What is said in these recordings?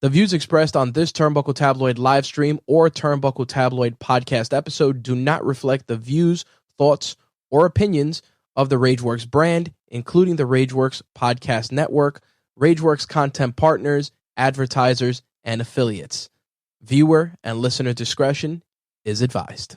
The views expressed on this Turnbuckle Tabloid live stream or Turnbuckle Tabloid podcast episode do not reflect the views, thoughts, or opinions of the Rageworks brand, including the Rageworks podcast network, Rageworks content partners, advertisers, and affiliates. Viewer and listener discretion is advised.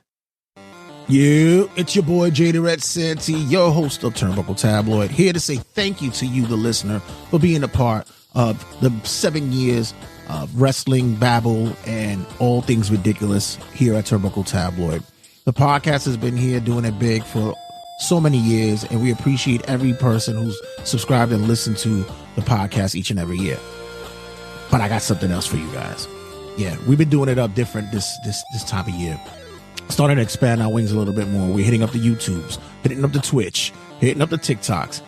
It's your boy Jada Red Santee, your host of Turnbuckle Tabloid, here to say thank you to you, the listener, for being a part of the 7 years of wrestling, babble, and all things ridiculous here at Turnbuckle Tabloid. The podcast has been here doing it big for so many years, and we appreciate every person who's subscribed and listened to the podcast each and every year. But I got something else for you guys. Yeah, we've been doing it up different this time of year. Starting to expand our wings a little bit more. We're hitting up the YouTubes, hitting up the Twitch, hitting up the TikToks.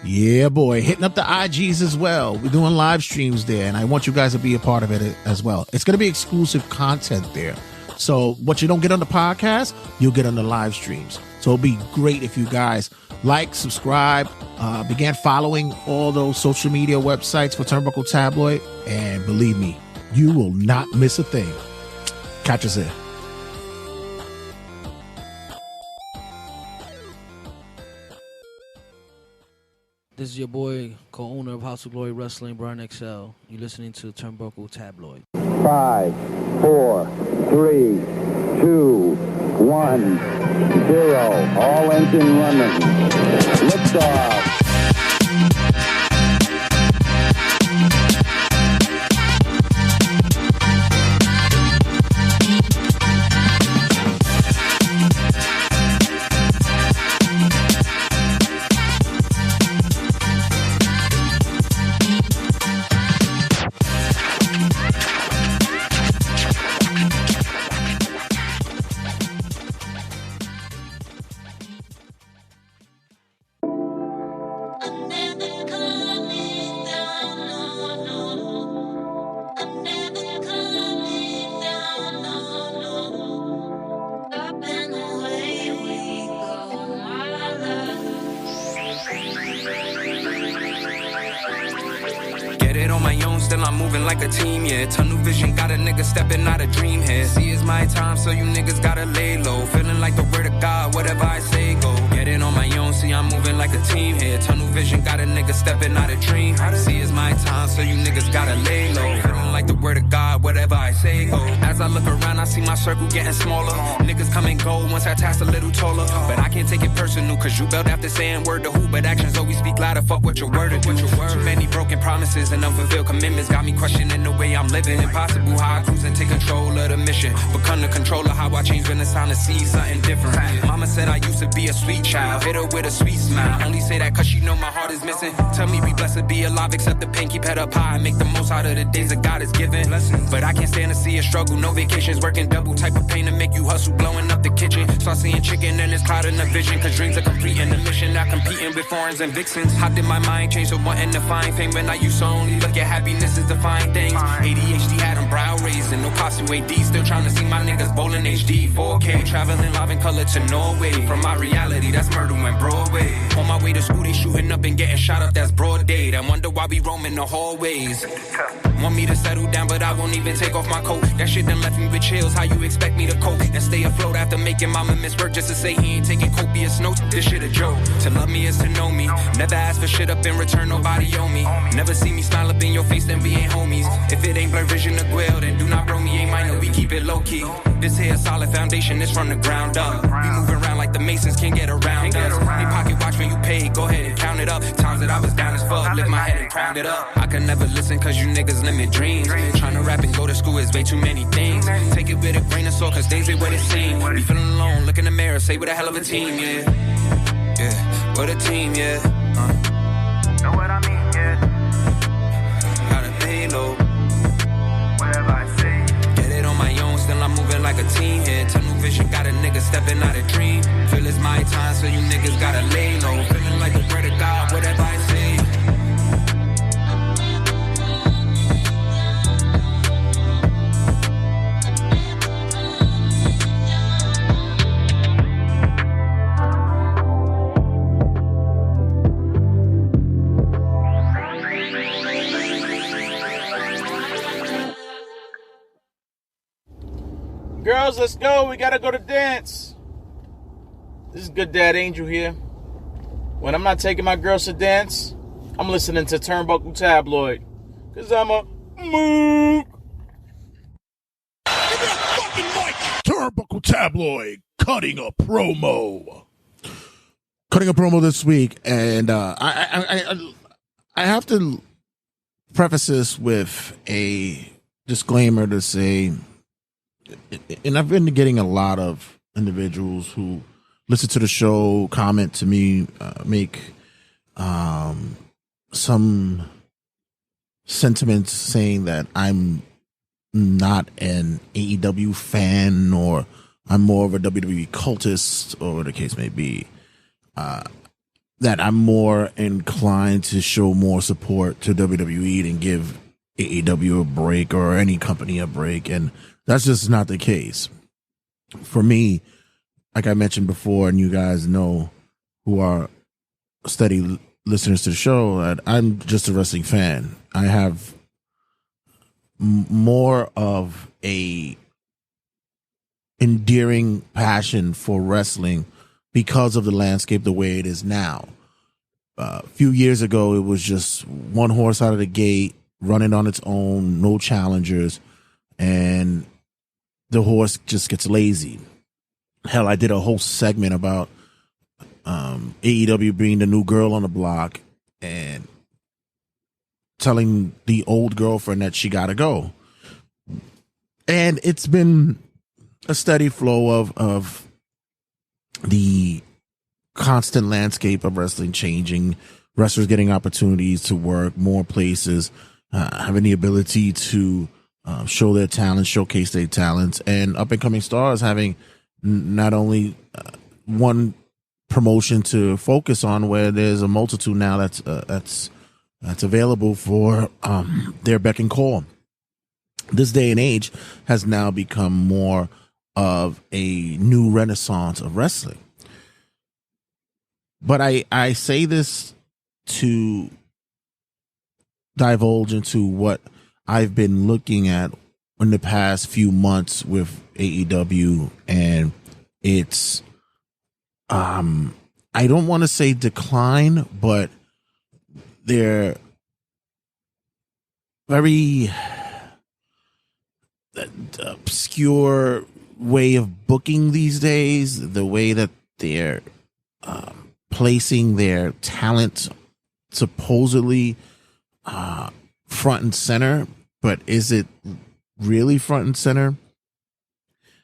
Yeah, boy, hitting up the IGs as well. We're doing live streams there, and I want you guys to be a part of it as well. It's going to be exclusive content there. So what you don't get on the podcast, you'll get on the live streams. So it'll be great if you guys like, subscribe, begin following all those social media websites for Turnbuckle Tabloid, and believe me, you will not miss a thing. Catch us there. This is your boy, co-owner of House of Glory Wrestling, Brian XL. You're listening to Turnbuckle Tabloid. 5, 4, 3, 2, 1, 0. All engine running. Liftoff. Still I'm moving like a team, yeah. Tunnel vision, got a nigga stepping out a dream here. See, it's my time, so you niggas gotta lay low. Feeling like the word of God, whatever I say, go. Get it on my own, see, I'm moving like a team here. Tunnel vision, got a nigga stepping out a dream. See, it's my time, so you niggas gotta lay low. Feeling like the word of God, whatever I say, go. As I look around, I see my circle getting smaller. Niggas come and go once I task a little taller. But I can't take it personal, cause you built after saying word to who. But actions always speak louder, fuck what your word to do. Too many broken promises and unfulfilled commitments got me questioning the way I'm living. Impossible how I cruise and take control of the mission. Become the controller, how I change when it's time to see something different. Mama said I used to be a sweet child, hit her with a sweet smile. Only say that cause she know my heart is missing. Tell me we blessed be alive, accept the pain, keep head up high, make the most out of the days that God has given. But I can't stand to see a struggle, no vacations, working double type of pain to make you hustle, blowing up the kitchen. Start seeing chicken and it's clouding the vision, cause dreams are completing the mission, not competing with foreigns and vixens. How did my mind change to wanting to find fame when I used to only look at happiness as define things? ADHD had them brow raised and no costume weight D. Still trying to see my niggas bowling HD 4K. Traveling live in color to Norway. From my reality, that's murder and Broadway. On my way to school, they shooting up and getting shot up, that's broad day. I wonder why we roaming the hallways. Want me to settle down, but I won't even take off my coat. That shit done left me with chills, how you expect me to cope and stay afloat after making mama miss work just to say he ain't taking copious notes? This shit a joke. To love me is to know me. Never ask for shit up in return, nobody owe me. Never see me smile up in your face, then we ain't homies. If it ain't blur vision or Guil, then do not bro me, ain't minor, we keep it low key. This here a solid foundation, it's from the ground up. We move around like the Masons can't get around us. They pocket watch when you pay, go ahead and count it up. Times that I was down as fuck, lift my head and crown it up. I can never listen cause you niggas limit dreams. Trying to rap and go to school is way too many things. Take it with a grain of salt cause things ain't what it seems. Be feeling alone, look in the mirror, say what a hell of a team, yeah. Yeah, what a team, yeah. Know what I mean, yeah. Gotta lay low. Whatever I say. Get it on my own, still I'm moving like a team here. Tunnel vision, got a nigga stepping out a dream. Feel it's my time, so you niggas gotta lay low. Feeling like the word of God, whatever I say. Girls, let's go. We gotta go to dance. This is Good Dad Angel here. When I'm not taking my girls to dance, I'm listening to Turnbuckle Tabloid. Cause I'm a mook. Give me a fucking mic! Turnbuckle Tabloid cutting a promo. Cutting a promo this week, and I have to preface this with a disclaimer to say, and I've been getting a lot of individuals who listen to the show, comment to me, make some sentiments saying that I'm not an AEW fan, or I'm more of a WWE cultist, or whatever the case may be. That I'm more inclined to show more support to WWE than give AEW a break or any company a break, and that's just not the case. For me, like I mentioned before, and you guys know who are steady listeners to the show, that I'm just a wrestling fan. I have more of a endearing passion for wrestling because of the landscape the way it is now. A few years ago, it was just one horse out of the gate, running on its own, no challengers, and the horse just gets lazy. Hell, I did a whole segment about AEW being the new girl on the block and telling the old girlfriend that she gotta go. And it's been a steady flow of the constant landscape of wrestling changing, wrestlers getting opportunities to work more places, having the ability to show their talents, showcase their talents, and up-and-coming stars having not only one promotion to focus on, where there's a multitude now that's available for their beck and call. This day and age has now become more of a new renaissance of wrestling. But I say this to divulge into what I've been looking at in the past few months with AEW, and it's I don't want to say decline, but they're very obscure way of booking these days, the way that they're placing their talent supposedly front and center, but is it really front and center?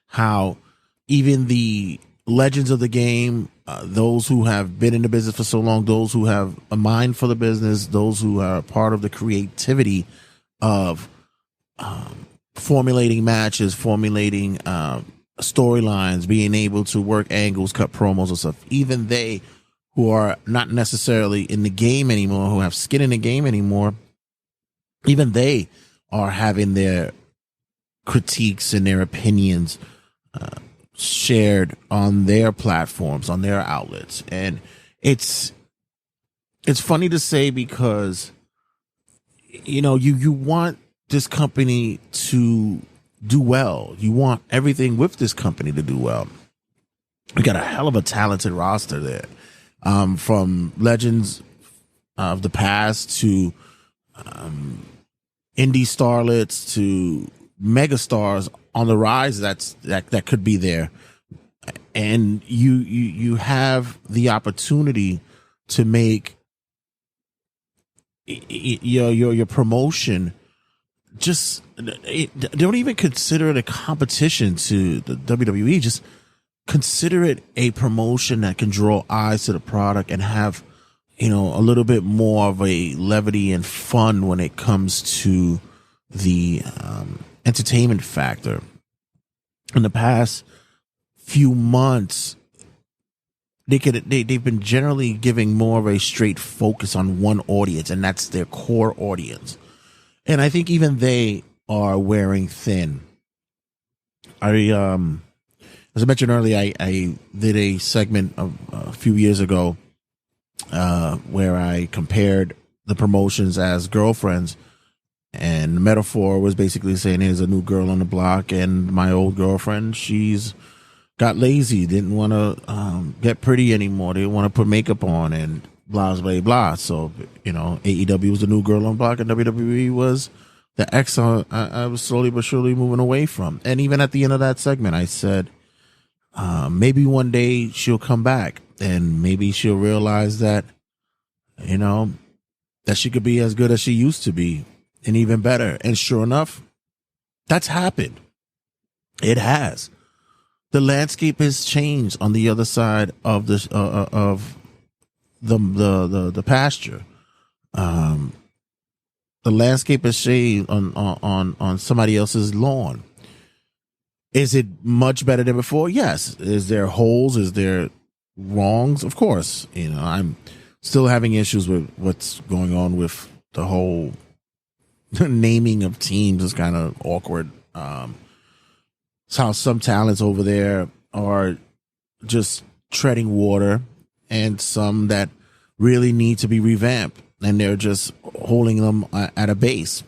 How even the legends of the game, those who have been in the business for so long, those who have a mind for the business, those who are part of the creativity of formulating matches, formulating storylines, being able to work angles, cut promos and stuff, even they who are not necessarily in the game anymore, who have skin in the game anymore, even they are having their critiques and their opinions shared on their platforms, on their outlets. And it's funny to say, because you know, you want this company to do well. You want everything with this company to do well. We got a hell of a talented roster there. From legends of the past to indie starlets to megastars on the rise that could be there. And you have the opportunity to make your promotion just don't even consider it a competition to the WWE. Just consider it a promotion that can draw eyes to the product and have, you know, a little bit more of a levity and fun when it comes to the entertainment factor. In the past few months, they've been generally giving more of a straight focus on one audience, and that's their core audience. And I think even they are wearing thin. As I mentioned earlier, I did a segment a few years ago where I compared the promotions as girlfriends, And the metaphor was basically saying there's a new girl on the block, and my old girlfriend, she's got lazy, didn't want to get pretty anymore, didn't want to put makeup on, and blah, blah, blah. So, AEW was the new girl on the block, and WWE was the ex I was slowly but surely moving away from. And even at the end of that segment, I said, maybe one day she'll come back, and maybe she'll realize that, that she could be as good as she used to be, and even better. And sure enough, that's happened. It has. The landscape has changed on the other side of this of the pasture. The landscape has changed on somebody else's lawn. Is it much better than before? Yes. Is there holes? Is there wrongs? Of course. I'm still having issues with what's going on with the whole naming of teams is kind of awkward. How some talents over there are just treading water, and some that really need to be revamped, and they're just holding them at a base.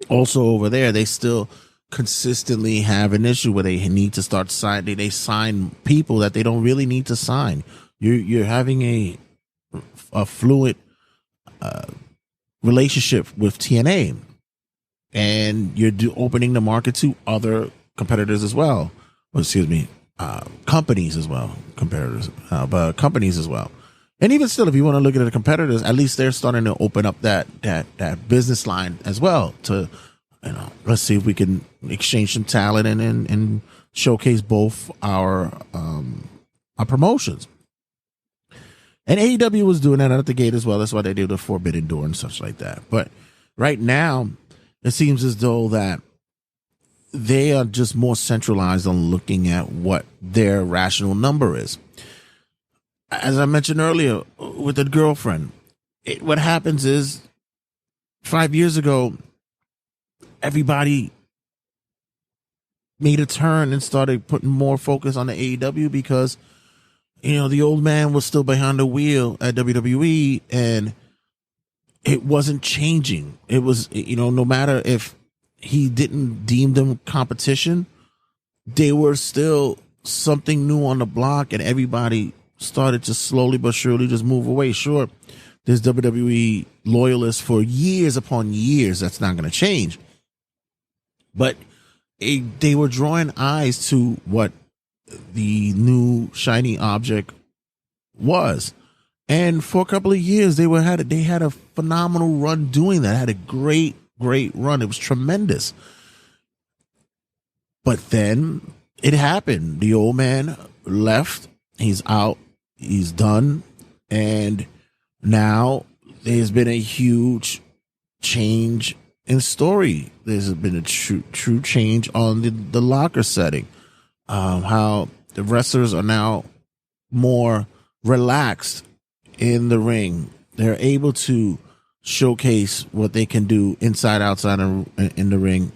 Also over there, they still consistently have an issue where they need to start signing. They sign people that they don't really need to sign. You're having a fluid relationship with TNA, and you're opening the market to other competitors as well. Companies as well. But companies as well. And even still, if you want to look at the competitors, at least they're starting to open up that business line as well to, let's see if we can exchange some talent and showcase both our promotions. And AEW was doing that out the gate as well. That's why they do the Forbidden Door and such like that. But right now, it seems as though that they are just more centralized on looking at what their rational number is. As I mentioned earlier with the girlfriend, what happens is 5 years ago, everybody made a turn and started putting more focus on the AEW because, the old man was still behind the wheel at WWE, and it wasn't changing. It was, no matter if he didn't deem them competition, they were still something new on the block, and everybody started to slowly but surely just move away. Sure, there's WWE loyalists for years upon years. That's not going to change. But they were drawing eyes to what the new shiny object was. And for a couple of years, they had a phenomenal run doing that. Had a great run. It was tremendous. But then it happened. The old man left. He's out. He's done. And now there's been a huge change in story. There's been a true change on the locker setting. How the wrestlers are now more relaxed in the ring. They're able to showcase what they can do inside, outside, and in the ring,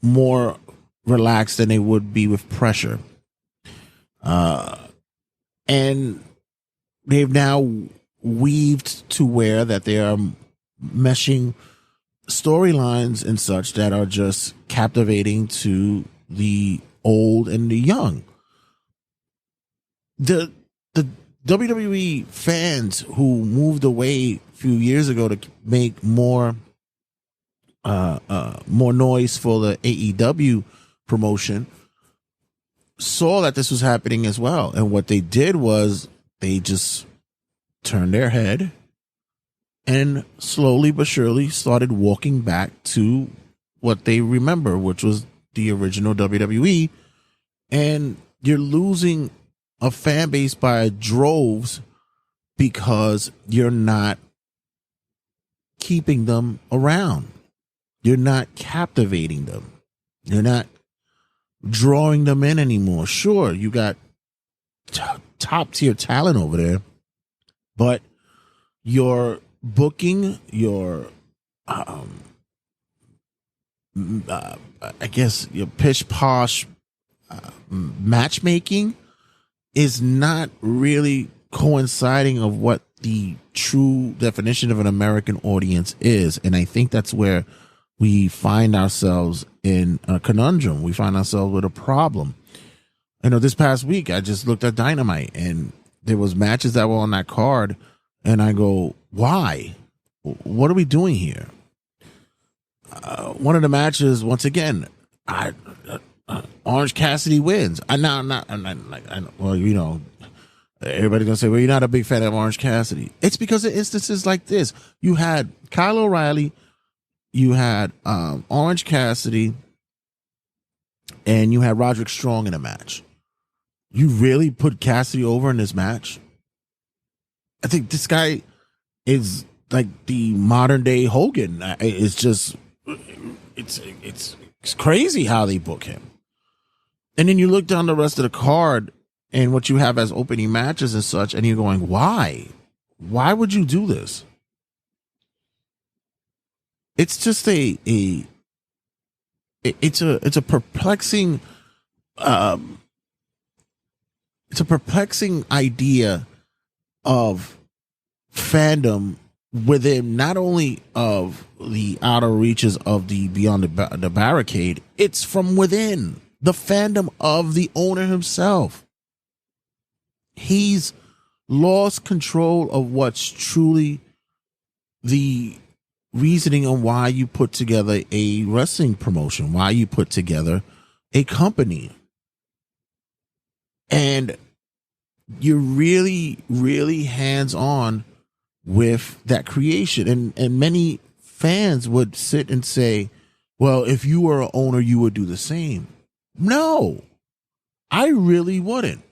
more relaxed than they would be with pressure. And they've now weaved to where that they are meshing storylines and such that are just captivating to the old and the young. The WWE fans who moved away a few years ago to make more noise for the AEW promotion saw that this was happening as well. And what they did was they just turned their head and slowly but surely started walking back to what they remember, which was the original WWE. And you're losing a fan base by droves because you're not keeping them around. You're not captivating them. You're not drawing them in anymore. Sure, you got top tier talent over there, but your booking, your I guess your pish posh matchmaking is not really coinciding of what the true definition of an American audience is. And I think that's where we find ourselves in a conundrum. We find ourselves with a problem. You know, this past week, I just looked at Dynamite and there was matches that were on that card. And I go, why? What are we doing here? One of the matches, once again, Orange Cassidy wins. Well, you know, everybody's gonna say, well, you're not a big fan of Orange Cassidy. It's because of instances like this. You had Kyle O'Reilly, you had Orange Cassidy, and you had Roderick Strong in a match. You really put Cassidy over in this match? I think this guy is like the modern day Hogan. It's just, it's crazy how they book him. And then you look down the rest of the card and what you have as opening matches and such, and you're going, why? Why would you do this? It's just it's a perplexing idea of fandom within not only of the outer reaches of the beyond the barricade, it's from within the fandom of the owner himself. He's lost control of what's truly the reasoning on why you put together a wrestling promotion, why you put together a company. And you're really, really hands-on with that creation. And many fans would sit and say, well, if you were an owner, you would do the same. No, I really wouldn't.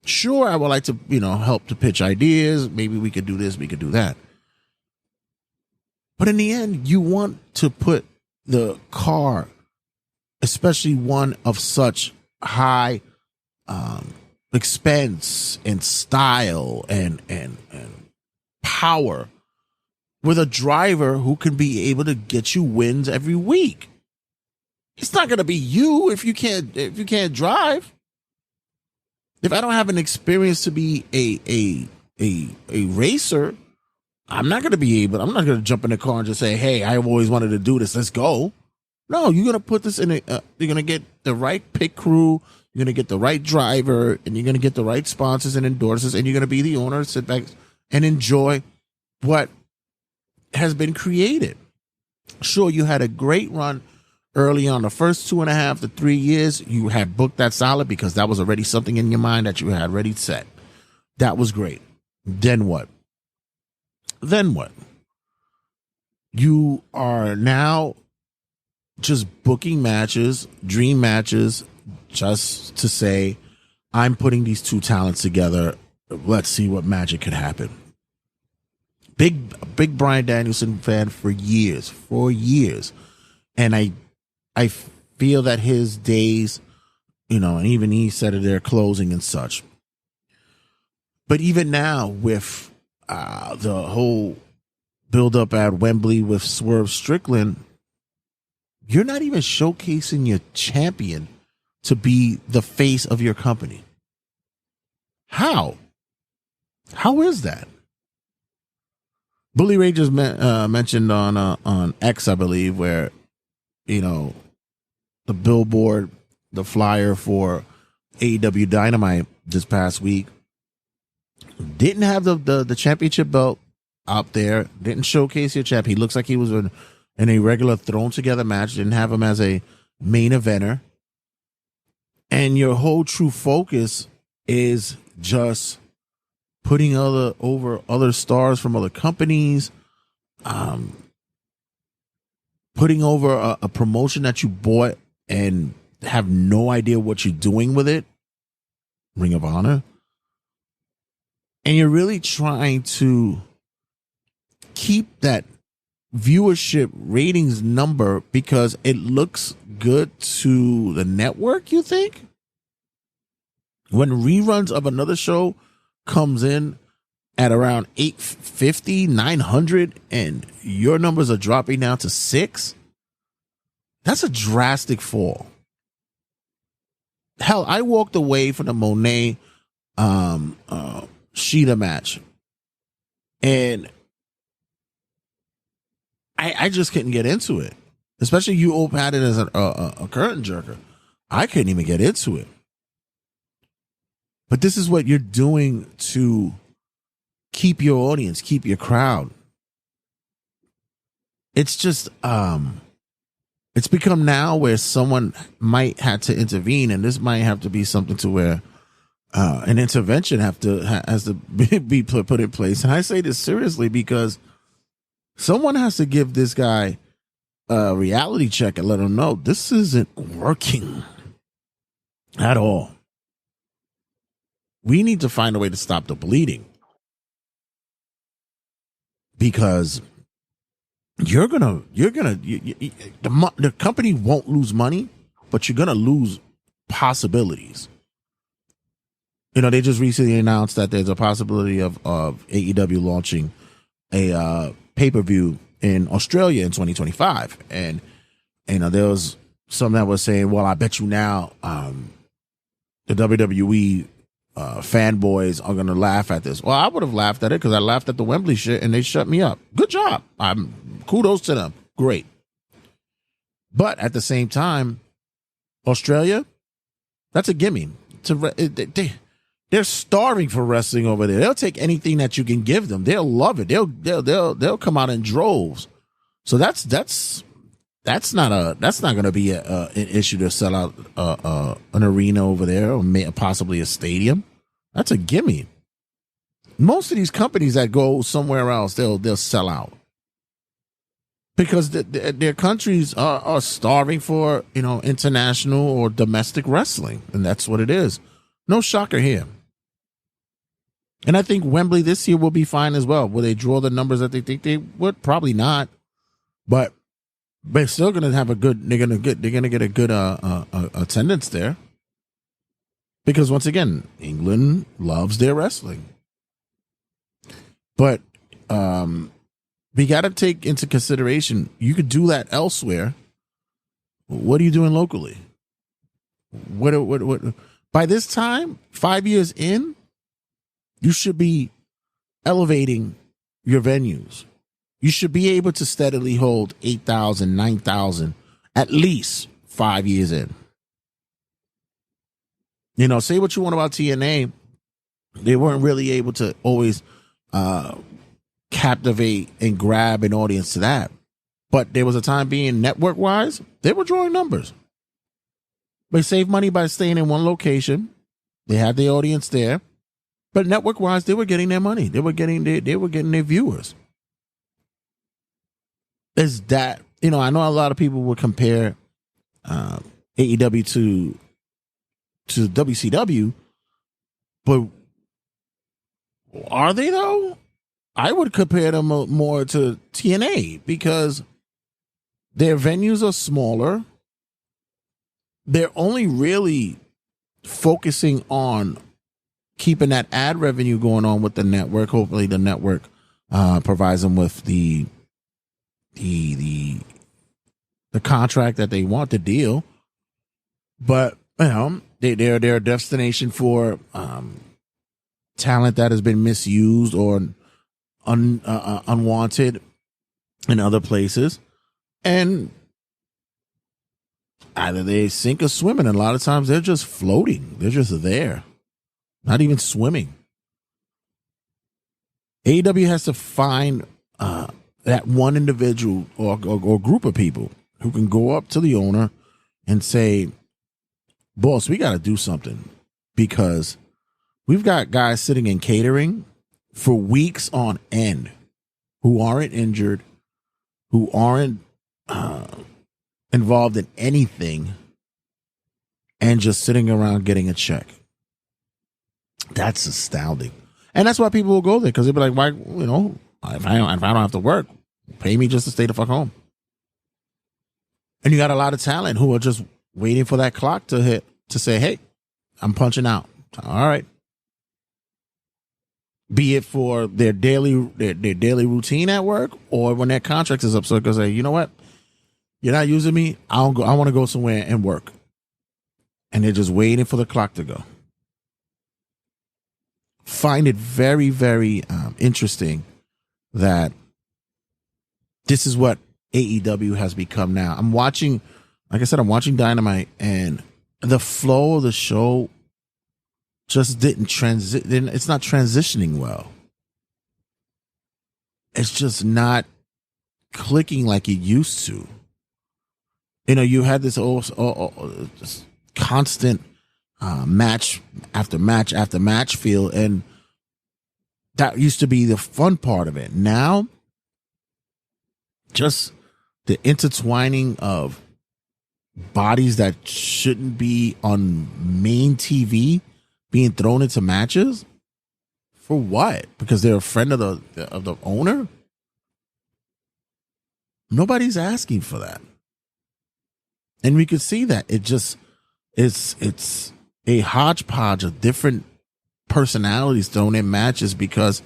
Sure, I would like to, help to pitch ideas. Maybe we could do this, we could do that. But in the end, you want to put the car, especially one of such high expense and style and power, with a driver who can be able to get you wins every week. It's not going to be you if you can't drive. If I don't have an experience to be a racer, I'm not going to jump in the car and just say, hey, I've always wanted to do this. Let's go. No, you're going to put this in you're going to get the right pit crew. You're going to get the right driver, and you're going to get the right sponsors and endorsers, and you're going to be the owner, sit back and enjoy what has been created. Sure, you had a great run early on. The first 2.5 to 3 years, you had booked that solid because that was already something in your mind that you had already set. That was great. Then what? You are now just booking matches, dream matches, just to say, I'm putting these two talents together. Let's see what magic could happen. Big Bryan Danielson fan for years. And I feel that his days, and even he said it, they're closing and such. But even now with the whole build up at Wembley with Swerve Strickland, you're not even showcasing your champion to be the face of your company. How is that? Bully Ray just mentioned on X, I believe, where the billboard, the flyer for AEW Dynamite this past week didn't have the championship belt out there. Didn't showcase your champ. He looks like he was in a regular thrown together match. Didn't have him as a main eventer. And your whole true focus is just putting over other stars from other companies, putting over a promotion that you bought and have no idea what you're doing with it, Ring of Honor. And you're really trying to keep that viewership ratings number because it looks good to the network, you think? When reruns of another show comes in at around 850, 900, and your numbers are dropping down to 6, that's a drastic fall. Hell, I walked away from the Monet Sheeta match And I just couldn't get into it. Especially you old had it as a curtain jerker. I couldn't even get into it. But this is what you're doing to keep your audience, keep your crowd. It's just, it's become now where someone might have to intervene, and this might have to be something to where an intervention has to be put in place. And I say this seriously because someone has to give this guy a reality check and let him know this isn't working at all. We need to find a way to stop the bleeding, because the company won't lose money, but you're gonna lose possibilities. You know, they just recently announced that there's a possibility of AEW launching a pay-per-view in Australia in 2025, and you know there was some that was saying, well, I bet you now the WWE fanboys are gonna laugh at this. Well, I would have laughed at it because I laughed at the Wembley shit and they shut me up. Good job. Kudos to them. Great. But at the same time, Australia, that's a gimme. They're starving for wrestling over there. They'll take anything that you can give them. They'll love it. They'll come out in droves. So that's not going to be an issue to sell out an arena over there, or possibly a stadium. That's a gimme. Most of these companies that go somewhere else, they'll sell out because their countries are starving for, you know, international or domestic wrestling, and that's what it is. No shocker here. And I think Wembley this year will be fine as well. Will they draw the numbers that they think they would? Probably not, but they're still going to have a good. They're going to get a good attendance there, because once again, England loves their wrestling. But we got to take into consideration, you could do that elsewhere. What are you doing locally? What? By this time, 5 years in, you should be elevating your venues. You should be able to steadily hold 8,000, 9,000 at least 5 years in. You know, say what you want about TNA. They weren't really able to always captivate and grab an audience to that. But there was a time being network-wise, they were drawing numbers. They saved money by staying in one location. They had the audience there. But network-wise, they were getting their money. They were getting their viewers. Is that, you know, I know a lot of people would compare AEW to WCW, but are they though? I would compare them more to TNA because their venues are smaller. They're only really focusing on keeping that ad revenue going on with the network. Hopefully the network provides them with the contract that they want, the deal. But you know, they're a destination for talent that has been misused or unwanted in other places, and either they sink or swim, and a lot of times they're just floating. They're just there, not even swimming. AEW has to find that one individual or group of people who can go up to the owner and say, boss, we got to do something, because we've got guys sitting in catering for weeks on end who aren't injured, who aren't involved in anything, and just sitting around getting a check. That's astounding. And that's why people will go there, because they'll be like, why, you know, if I don't have to work, pay me just to stay the fuck home. And you got a lot of talent who are just waiting for that clock to hit to say, hey, I'm punching out. All right. Be it for their daily routine at work, or when their contract is up, so it goes, say, you know what, you're not using me. I want to go somewhere and work. And they're just waiting for the clock to go. Find it very, very interesting that this is what AEW has become now. I'm watching, like I said, I'm watching Dynamite, and the flow of the show just didn't transit. It's not transitioning well. It's just not clicking like it used to. You know, you had this this constant match after match after match feel, and that used to be the fun part of it. Now, just the intertwining of bodies that shouldn't be on main TV being thrown into matches for what? Because they're a friend of the owner? Nobody's asking for that. And we could see that it just it's a hodgepodge of different personalities thrown in matches because,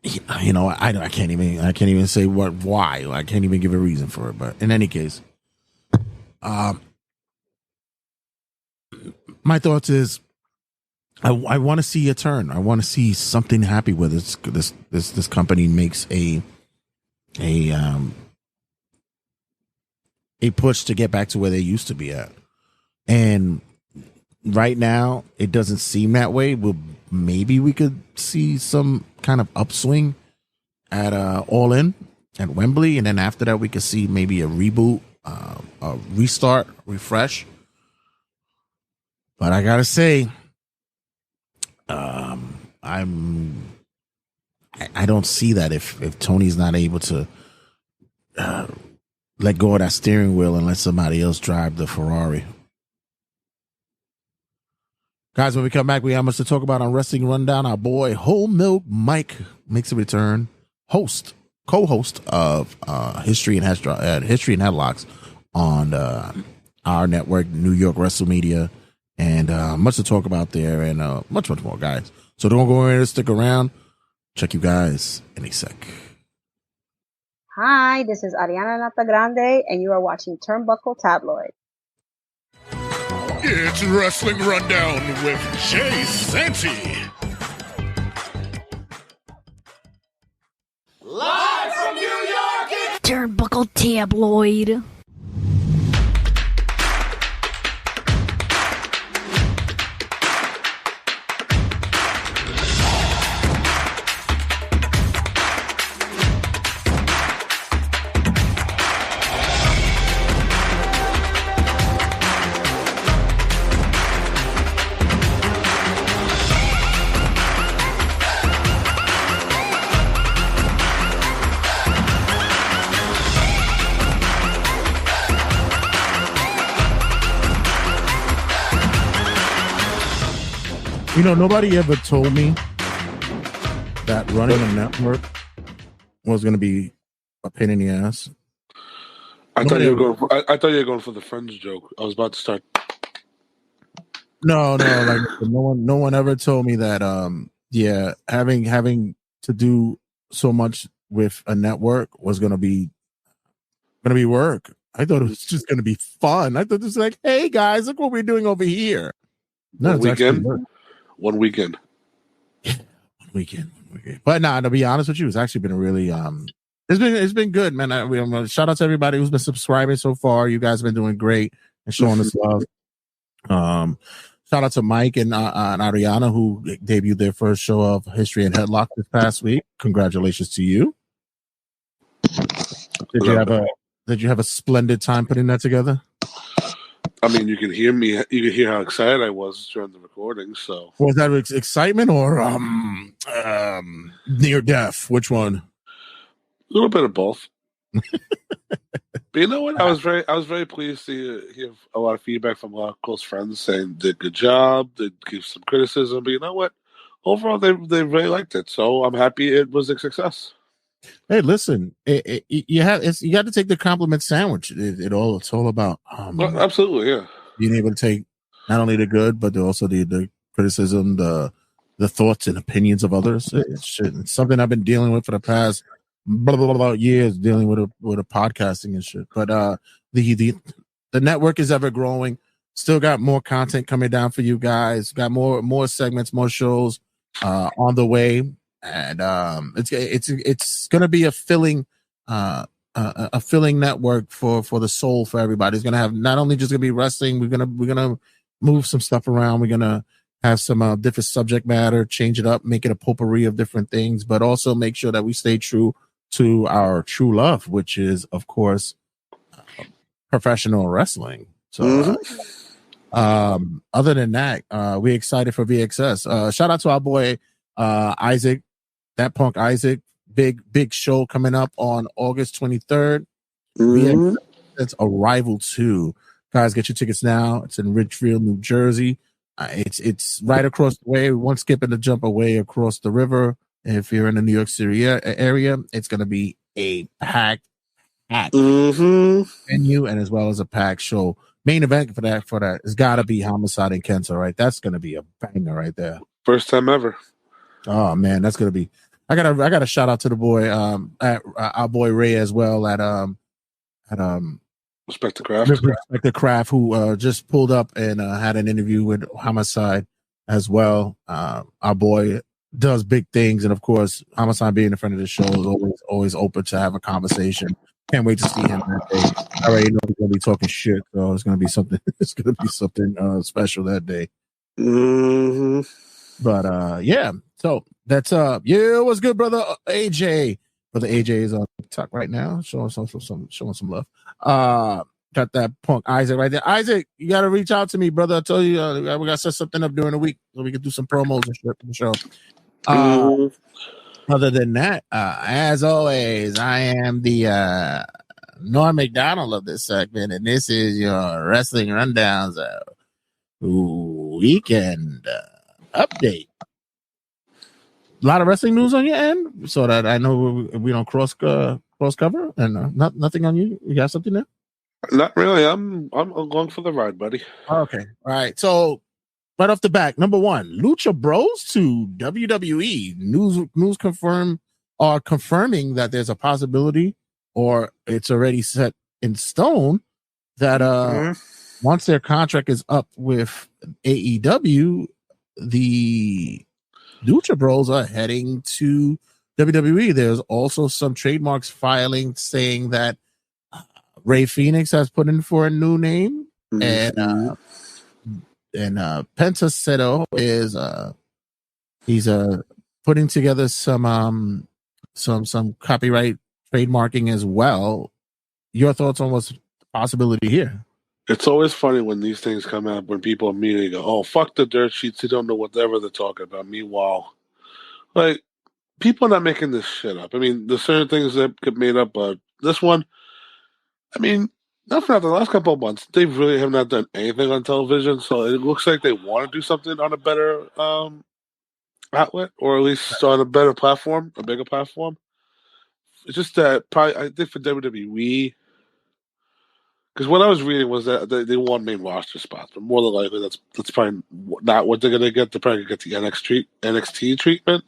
you know, I can't even say why. I can't even give a reason for it. But in any case, my thoughts is I want to see a turn. I want to see something happy with this company makes a push to get back to where they used to be at. And right now, it doesn't seem that way. Well, maybe we could see some kind of upswing at All In at Wembley, and then after that, we could see maybe a reboot, a restart, refresh. But I gotta say, I don't see that if Tony's not able to let go of that steering wheel and let somebody else drive the Ferrari. Guys, when we come back, we have much to talk about on Wrestling Rundown. Our boy Whole Milk Mike makes a return. Co-host of History and Headlocks on our network, New York Wrestle Media, and much to talk about there, and much more, guys. So don't go in and stick around. Check you guys in a sec. Hi, this is Ariana Natagrande, and you are watching Turnbuckle Tabloid. It's Wrestling Rundown with Jay Santy. Live from New York, it's Turnbuckle Tabloid. You know, nobody ever told me that running a network was going to be a pain in the ass. I thought you were going for the Friends joke. I was about to start. No, like no one ever told me that. Yeah, having to do so much with a network was going to be work. I thought it was just going to be fun. I thought it was like, hey guys, look what we're doing over here. No, it's actually work. One weekend. One weekend. But nah, to be honest with you, it's actually been a really it's been good, man. Shout out to everybody who's been subscribing so far. You guys have been doing great and showing us love. Shout out to Mike and Ariana who debuted their first show of History and Headlock this past week. Congratulations to you. Did you have a splendid time putting that together? I mean, you can hear me. You can hear how excited I was during the recording. So was that excitement or near death? Which one? A little bit of both. But you know what? I was very pleased to hear a lot of feedback from a lot of close friends saying did a good job. They give some criticism, but you know what? Overall, they really liked it. So I'm happy it was a success. Hey, listen, you got to take the compliment sandwich. It's all about well, absolutely, yeah. Being able to take not only the good, but also the criticism, the thoughts and opinions of others. It's something I've been dealing with for the past years, dealing with a podcasting and shit. But the network is ever growing. Still got more content coming down for you guys. Got more segments, more shows on the way. and it's going to be a filling network for the soul for everybody. It's going to have not only just going to be wrestling. We're gonna move some stuff around. We're gonna have some different subject matter, change it up, make it a potpourri of different things, but also make sure that we stay true to our true love, which is, of course, professional wrestling. So, other than that, we're excited for VXS. Shout out to our boy Isaac, that punk Isaac. Big show coming up on August 23rd. VXS, that's Arrival 2. Guys, get your tickets now. It's in Ridgefield, New Jersey. It's right across the way, one skip and a jump away across the river. If you're in the New York City area, it's going to be a packed venue, and as well as a packed show. Main event for that has got to be Homicide and Kenta, right? That's going to be a banger right there. First time ever. Oh man, that's going to be. I got a shout out to the boy, at our boy Ray as well at Respect the Craft. Respect the Craft, who just pulled up and had an interview with Homicide as well. Our boy does big things, and of course, Homicide being in front of the show is always open to have a conversation. Can't wait to see him that day. I already know he's gonna be talking shit, so it's gonna be something. It's gonna be something special that day. But yeah, so that's what's good, brother AJ? Brother AJ is on TikTok right now, showing some love. Got that punk Isaac right there. Isaac, you got to reach out to me, brother. I told you we got to set something up during the week so we can do some promos and shit for the show. Other than that, as always, I am the Norm McDonald of this segment, and this is your wrestling rundowns weekend update. A lot of wrestling news on your end, so that I know we don't cross cover, and nothing on you. You got something there? Not really. I'm going for the ride, buddy. Okay, all right. So right off the back, number one, Lucha Bros to WWE. News confirming that there's a possibility, or it's already set in stone, that once their contract is up with AEW, the Lucha Bros are heading to WWE. There's also some trademarks filing saying that Ray Phoenix has put in for a new name, and Penta Seto is he's putting together some copyright trademarking as well. Your thoughts on what's the possibility here? It's always funny when these things come out, when people immediately go, "Oh, fuck the dirt sheets." They don't know whatever they're talking about. Meanwhile, like, people are not making this shit up. I mean, there's certain things that get made up, but this one, I mean, not for the last couple of months, they really have not done anything on television. So it looks like they want to do something on a better outlet, or at least on a better platform, a bigger platform. It's just that probably, I think for WWE, because what I was reading was that they want main roster spots, but more than likely that's probably not what they're going to get. They're probably going to get the NXT treatment,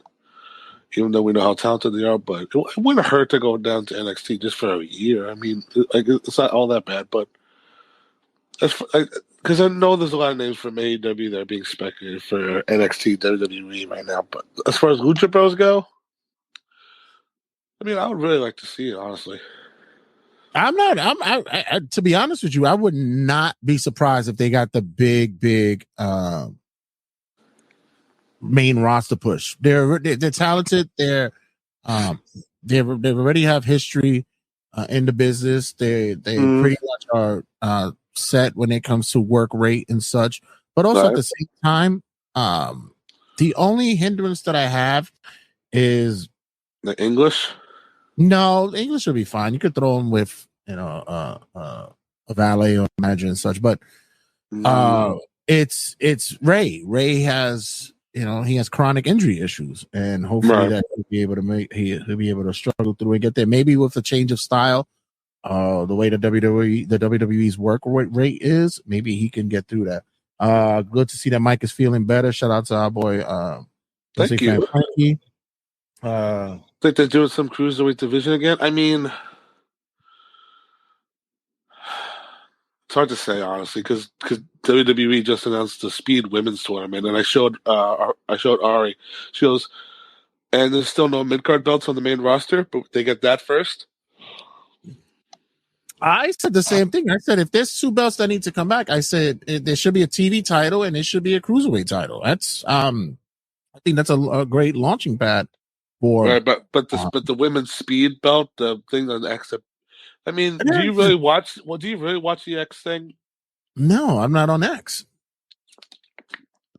even though we know how talented they are. But it wouldn't hurt to go down to NXT just for a year. I mean, it's not all that bad. But because I know there's a lot of names from AEW that are being speculated for NXT, WWE right now. But as far as Lucha Bros go, I mean, I would really like to see it, honestly. I to be honest with you, I would not be surprised if they got the big main roster push. They're talented. They already have history in the business. They pretty much are set when it comes to work rate and such. But also at the same time, the only hindrance that I have is the English. No, English will be fine. You could throw them with, a valet or manager and such. But it's Ray. Ray has, he has chronic injury issues, and hopefully that he'll be able to he'll be able to struggle through and get there. Maybe with a change of style, the way the WWE's work rate is, maybe he can get through that. Good to see that Mike is feeling better. Shout out to our boy. Thank you. Frankie. Think they're doing some cruiserweight division again? I mean, it's hard to say, honestly, because WWE just announced the Speed Women's Tournament, and I showed Ari. She goes, and there's still no mid-card belts on the main roster, but they get that first. I said the same thing. I said if there's 2 belts that need to come back, I said there should be a TV title and it should be a cruiserweight title. That's I think that's a great launching pad for. Right, but the women's speed belt, the thing on X. I mean, do you really watch? Well, do you really watch the X thing? No, I'm not on X.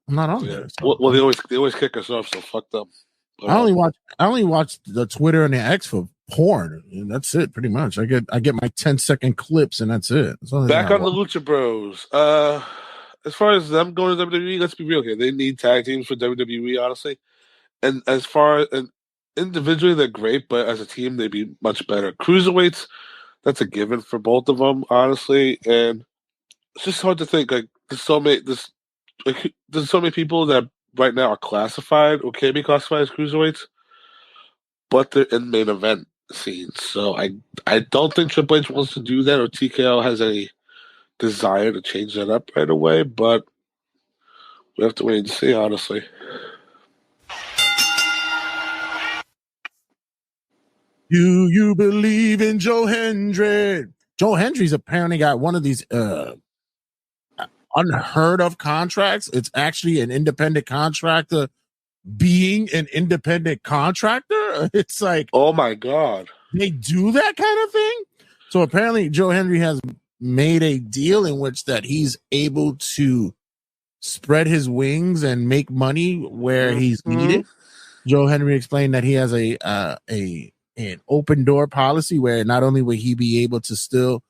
I'm not on there. So. Well, they always kick us off, so fuck them. I only watch the Twitter and the X for porn, and that's it pretty much. I get my 10-second clips, and that's it. Back on the Lucha Bros. As far as them going to WWE, let's be real here. They need tag teams for WWE, honestly. And as far as individually, they're great, but as a team, they'd be much better. Cruiserweights, that's a given for both of them, honestly. And it's just hard to think. Like there's so many people that right now are classified or can be classified as cruiserweights, but they're in main event scenes. So I don't think Triple H wants to do that, or TKO has any desire to change that up right away. But we have to wait and see, honestly. Do you believe in Joe Hendry? Joe Hendry's apparently got one of these unheard of contracts. It's actually an independent contractor being an independent contractor. It's like, oh my God, they do that kind of thing. So apparently Joe Hendry has made a deal in which that he's able to spread his wings and make money where he's needed. Joe Hendry explained that he has an open door policy where not only will he be able to still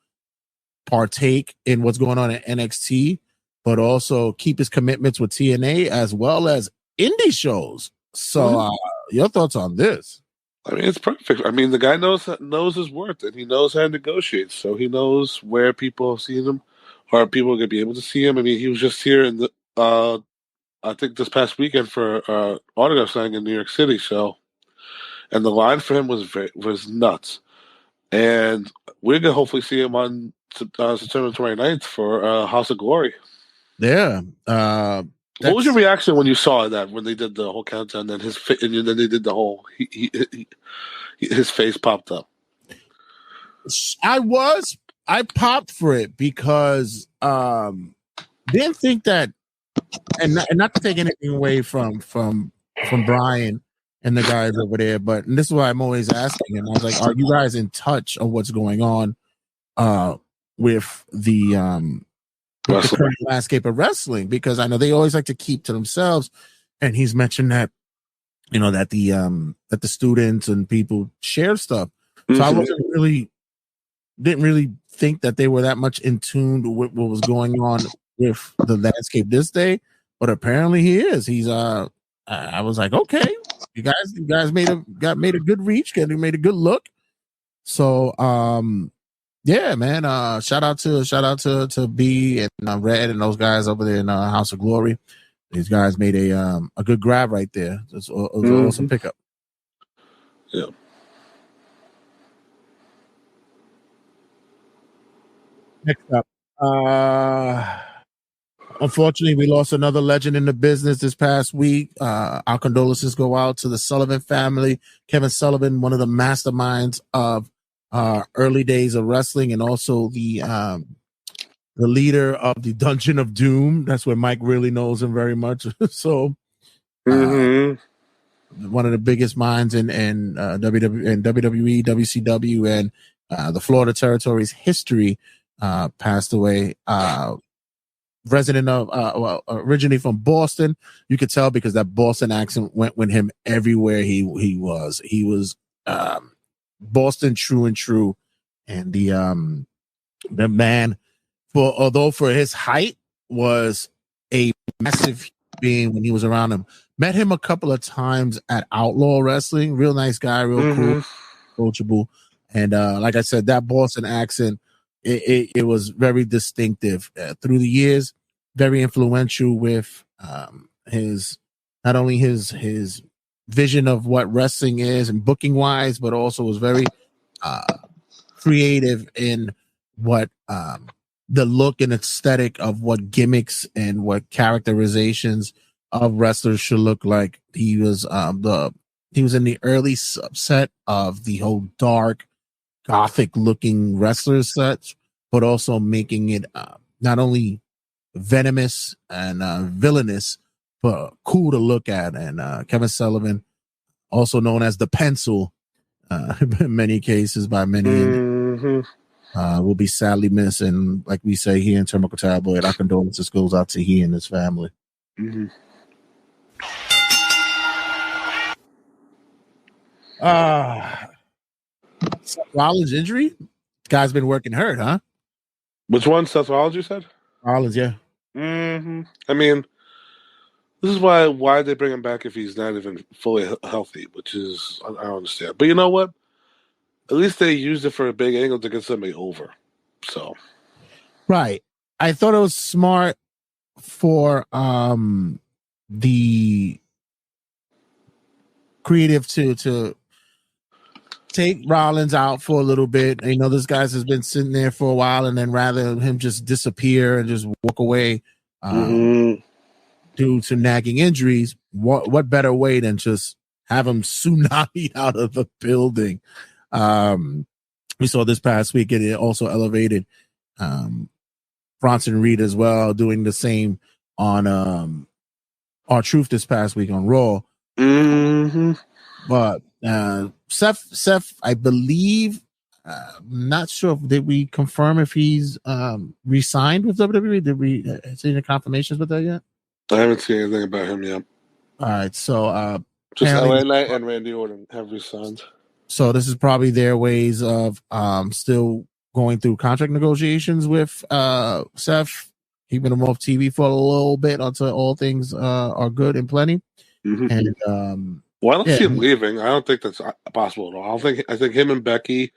partake in what's going on at NXT, but also keep his commitments with TNA as well as indie shows. So your thoughts on this? I mean, it's perfect. I mean, the guy knows his worth, and he knows how to negotiate. So he knows where people have seen him, or people are going to be able to see him. I mean, he was just here in the, I think this past weekend for autograph signing in New York City. So, and the line for him was nuts. And we're going to hopefully see him on September 29th for House of Glory. Yeah. What was your reaction when you saw that, when they did the whole countdown, and then they did the whole his face popped up? I popped for it because didn't think that, and not to take anything away from Brian and the guys over there, but this is why I'm always asking, and I was like, are you guys in touch of what's going on with the current landscape of wrestling? Because I know they always like to keep to themselves, and he's mentioned that, you know, that the students and people share stuff. So I didn't really think that they were that much in tune with what was going on with the landscape this day, but apparently he is. He's I was like, okay, you guys made a good reach, made a good look. So yeah, man. Shout out to B and Red and those guys over there in House of Glory. These guys made a good grab right there. It was an awesome pickup. Yeah. Next up, unfortunately, we lost another legend in the business this past week. Our condolences go out to the Sullivan family. Kevin Sullivan, one of the masterminds of early days of wrestling, and also the leader of the Dungeon of Doom. That's where Mike really knows him very much. So, one of the biggest minds in WWE, WCW, and the Florida Territory's history. Passed away. Resident of originally from Boston. You could tell because that Boston accent went with him everywhere he was. He was Boston true and true. And the man, although for his height, was a massive being when he was around him. Met him a couple of times at Outlaw Wrestling. Real nice guy, real cool, approachable. And like I said, that Boston accent, it was very distinctive through the years, very influential with his not only his vision of what wrestling is and booking wise, but also was very creative in what the look and aesthetic of what gimmicks and what characterizations of wrestlers should look like. He was He was in the early subset of the whole dark, gothic-looking wrestler sets, but also making it not only venomous and villainous, but cool to look at. And Kevin Sullivan, also known as the Pencil, in many cases by many, will be sadly missed. And like we say here in Turnbuckle Tabloid, our condolences goes out to he and his family. Mm-hmm. Seth Rollins injury? Guy's been working hurt, huh? Which one? Seth Rollins, you said? Rollins, yeah. Mm-hmm. I mean, this is why they bring him back if he's not even fully healthy, which is, I don't understand. But you know what? At least they used it for a big angle to get somebody over. So, right. I thought it was smart for the creative to take Rollins out for a little bit. You know, this guy's has been sitting there for a while, and then rather than him just disappear and just walk away due to nagging injuries, what better way than just have him tsunami out of the building? We saw this past week, and it also elevated Bronson Reed as well, doing the same on R-Truth this past week on Raw. Mm-hmm. But Seth, I believe, not sure. Did we confirm if he's re-signed with WWE? Did we see any confirmations with that yet? I haven't seen anything about him yet. All right, so just LA Knight and Randy Orton have re-signed. So this is probably their ways of still going through contract negotiations with Seth, keeping him off TV for a little bit until all things are good and plenty. Mm-hmm. And well, I don't see him leaving. I don't think that's possible at all. I think him and Becky,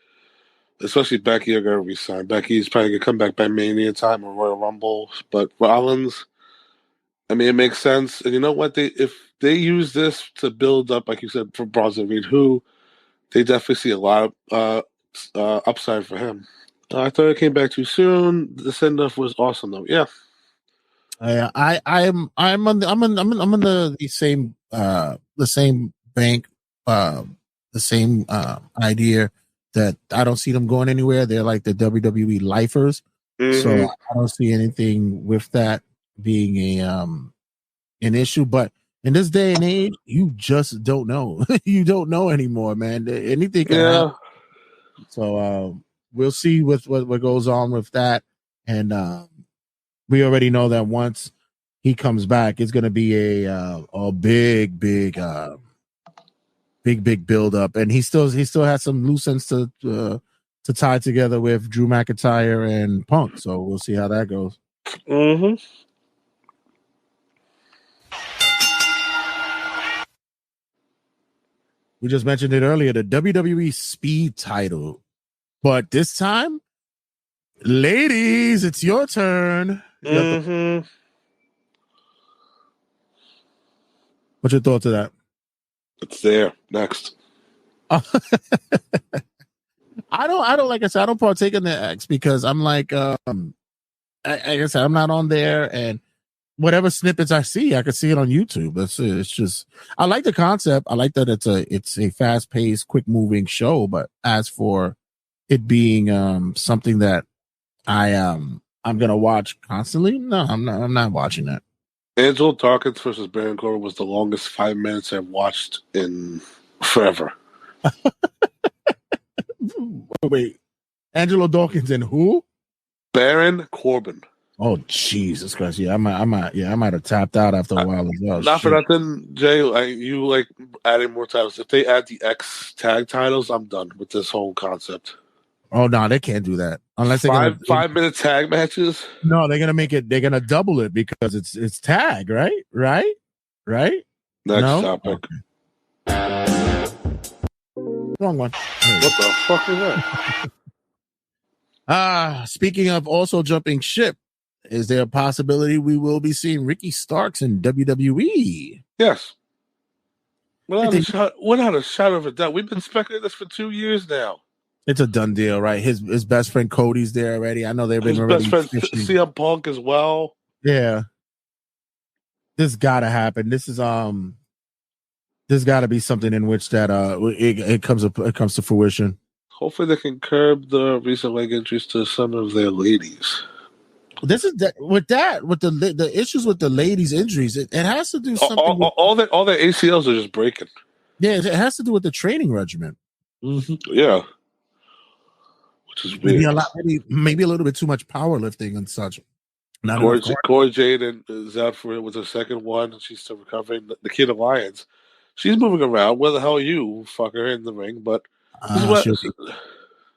especially Becky, are going to resign. Becky's probably going to come back by Mania time or Royal Rumble. But Rollins, I mean, it makes sense. And you know what? If they use this to build up, like you said, for Bronson Reed, who they definitely see a lot of upside for him. I thought it came back too soon. The send off was awesome, though. Yeah. I'm on the same bank, the same idea that I don't see them going anywhere. They're like the WWE lifers, so I don't see anything with that being an issue. But in this day and age, you just don't know. You don't know anymore, man. Anything can happen. So we'll see what goes on with that, and we already know that once he comes back, it's going to be a big build up, and he still has some loose ends to tie together with Drew McIntyre and Punk. So we'll see how that goes. Mm-hmm. We just mentioned it earlier, the WWE Speed title, but this time, ladies, it's your turn. Mm-hmm. What's your thoughts of that? It's there. Next. I don't like I said, I don't partake in the X because I'm like, like I said, I'm not on there, and whatever snippets I see, I can see it on YouTube. That's it. It's just, I like the concept. I like that it's a fast paced, quick moving show. But as for it being something that I'm gonna watch constantly, no, I'm not watching that. Angelo Dawkins versus Baron Corbin was the longest 5 minutes I've watched in forever. Wait, Angelo Dawkins and who? Baron Corbin. Oh Jesus Christ! Yeah, I might have tapped out after a while as well. Not for nothing, Jay. You like adding more titles. If they add the X tag titles, I'm done with this whole concept. Oh no, they can't do that unless they 5-minute tag matches. No, they're gonna make it. They're gonna double it because it's tag, right? Next topic. Okay. Wrong one. What the fuck is that? Speaking of also jumping ship, is there a possibility we will be seeing Ricky Starks in WWE? Yes. Without a shadow of a doubt. We've been speculating this for 2 years now. It's a done deal, right? His best friend Cody's there already. I know they've been his best friend CM Punk as well. Yeah, this gotta happen. This is there's got to be something in which that it comes to fruition. Hopefully, they can curb the recent leg injuries to some of their ladies. This is with the issues with the ladies' injuries. It has to do something. All their ACLs are just breaking. Yeah, it has to do with the training regimen. Mm-hmm. Yeah, which is weird. Maybe a little bit too much powerlifting and such. Corey Jade is out for it with her second one, and she's still recovering. The Kid Alliance, she's moving around. Where the hell are you, fucker, in the ring? But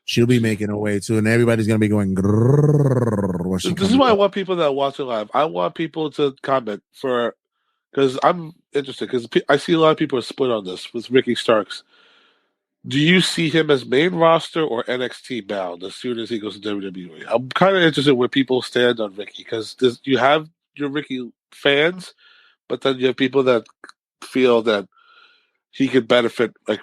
she'll be making her way too, and everybody's gonna be going. This is why I want people that watch it live. I want people to comment because I'm interested because I see a lot of people are split on this with Ricky Starks. Do you see him as main roster or NXT bound as soon as he goes to WWE? I'm kind of interested where people stand on Ricky because you have your Ricky fans, but then you have people that feel that he could benefit like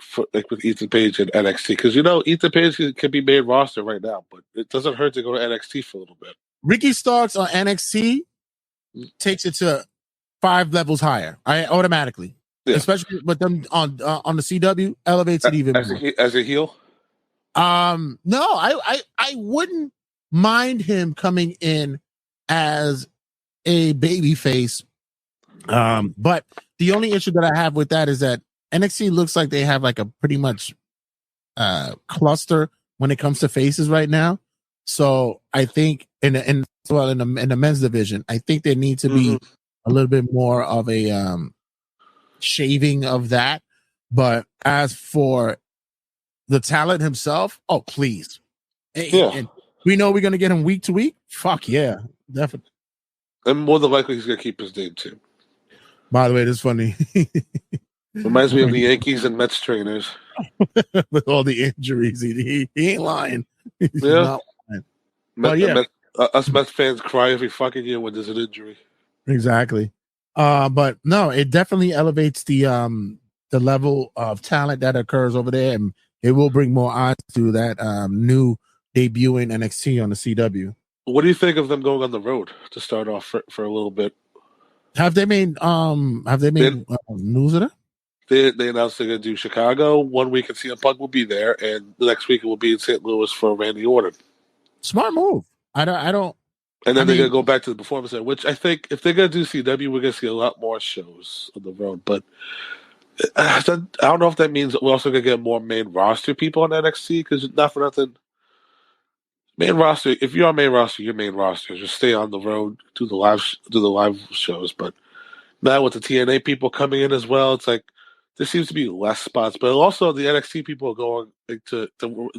with Ethan Page and NXT because Ethan Page can be main roster right now, but it doesn't hurt to go to NXT for a little bit. Ricky Starks on NXT takes it to 5 levels higher. Automatically. Yeah. Especially with them on the CW, elevates it even more. As a heel? No, I wouldn't mind him coming in as a baby face. But the only issue that I have with that is that NXT looks like they have like a pretty much cluster when it comes to faces right now. So I think in the men's division, I think there needs to be a little bit more of a shaving of that. But as for the talent himself, oh please. And we know we're gonna get him week to week. Fuck yeah, definitely. And more than likely he's gonna keep his name too. By the way, this is funny. Reminds me of the Yankees and Mets trainers. With all the injuries. He ain't lying. He's not lying. Us Mets fans cry every fucking year when there's an injury. Exactly. But no, it definitely elevates the level of talent that occurs over there, and it will bring more eyes to that new debuting NXT on the CW. What do you think of them going on the road to start off for a little bit? Have they made news of that? They announced they're going to do Chicago 1 week, and CM Punk will be there, and the next week it will be in St. Louis for Randy Orton. Smart move. I don't. And then they're going to go back to the Performance Center, which I think if they're going to do CW, we're going to see a lot more shows on the road. But I don't know if that means we're also going to get more main roster people on NXT, because not for nothing, main roster, if you're on main roster, you're main roster. Just stay on the road, do the live shows. But now with the TNA people coming in as well, it's like there seems to be less spots. But also the NXT people are going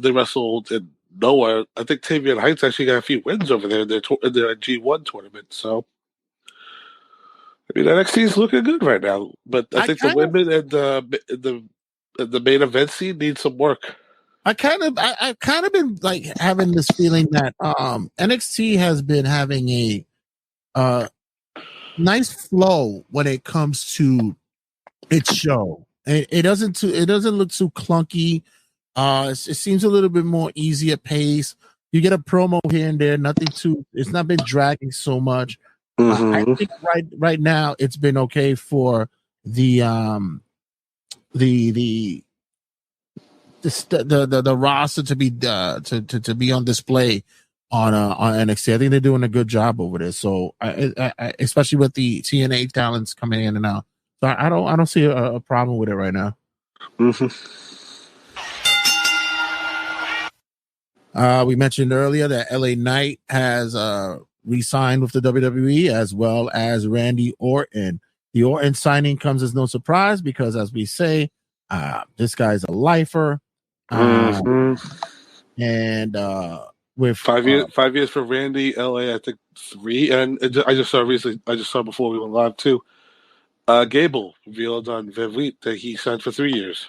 they wrestled in nowhere. I think Tavian Heights actually got a few wins over there in their G1 tournament. So, I mean, NXT is looking good right now. But I think the women and the main event scene need some work. I've kind of been like having this feeling that NXT has been having a nice flow when it comes to its show. It doesn't look too clunky. It seems a little bit more easy at pace. You get a promo here and there, it's not been dragging so much. I think right now it's been okay for the roster to be to be on display on NXT. I think they're doing a good job over there. So I especially with the TNA talents coming in and out. So I don't see a problem with it right now. We mentioned earlier that LA Knight has re-signed with the WWE, as well as Randy Orton. The Orton signing comes as no surprise because, as we say, this guy's a lifer. And with 5 years for Randy, LA, I think 3. And I just saw before we went live too. Gable revealed on Viv Wheat that he signed for 3 years.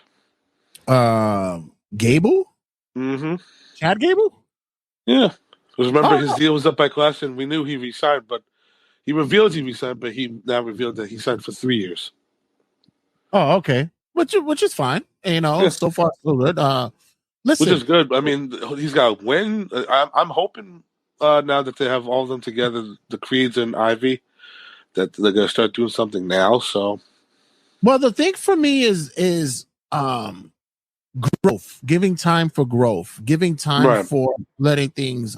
Gable? Chad Gable? Yeah. Because remember, his deal was up by Clash, and we knew he re-signed, but he revealed he re-signed, but he now revealed that he signed for 3 years. Oh, okay. Which is fine. So far so good. Listen. Which is good. I mean, he's got a win. I'm hoping now that they have all of them together, the Creeds and Ivy, that they're going to start doing something now. So Well, the thing for me is growth, giving time for growth, giving time for letting things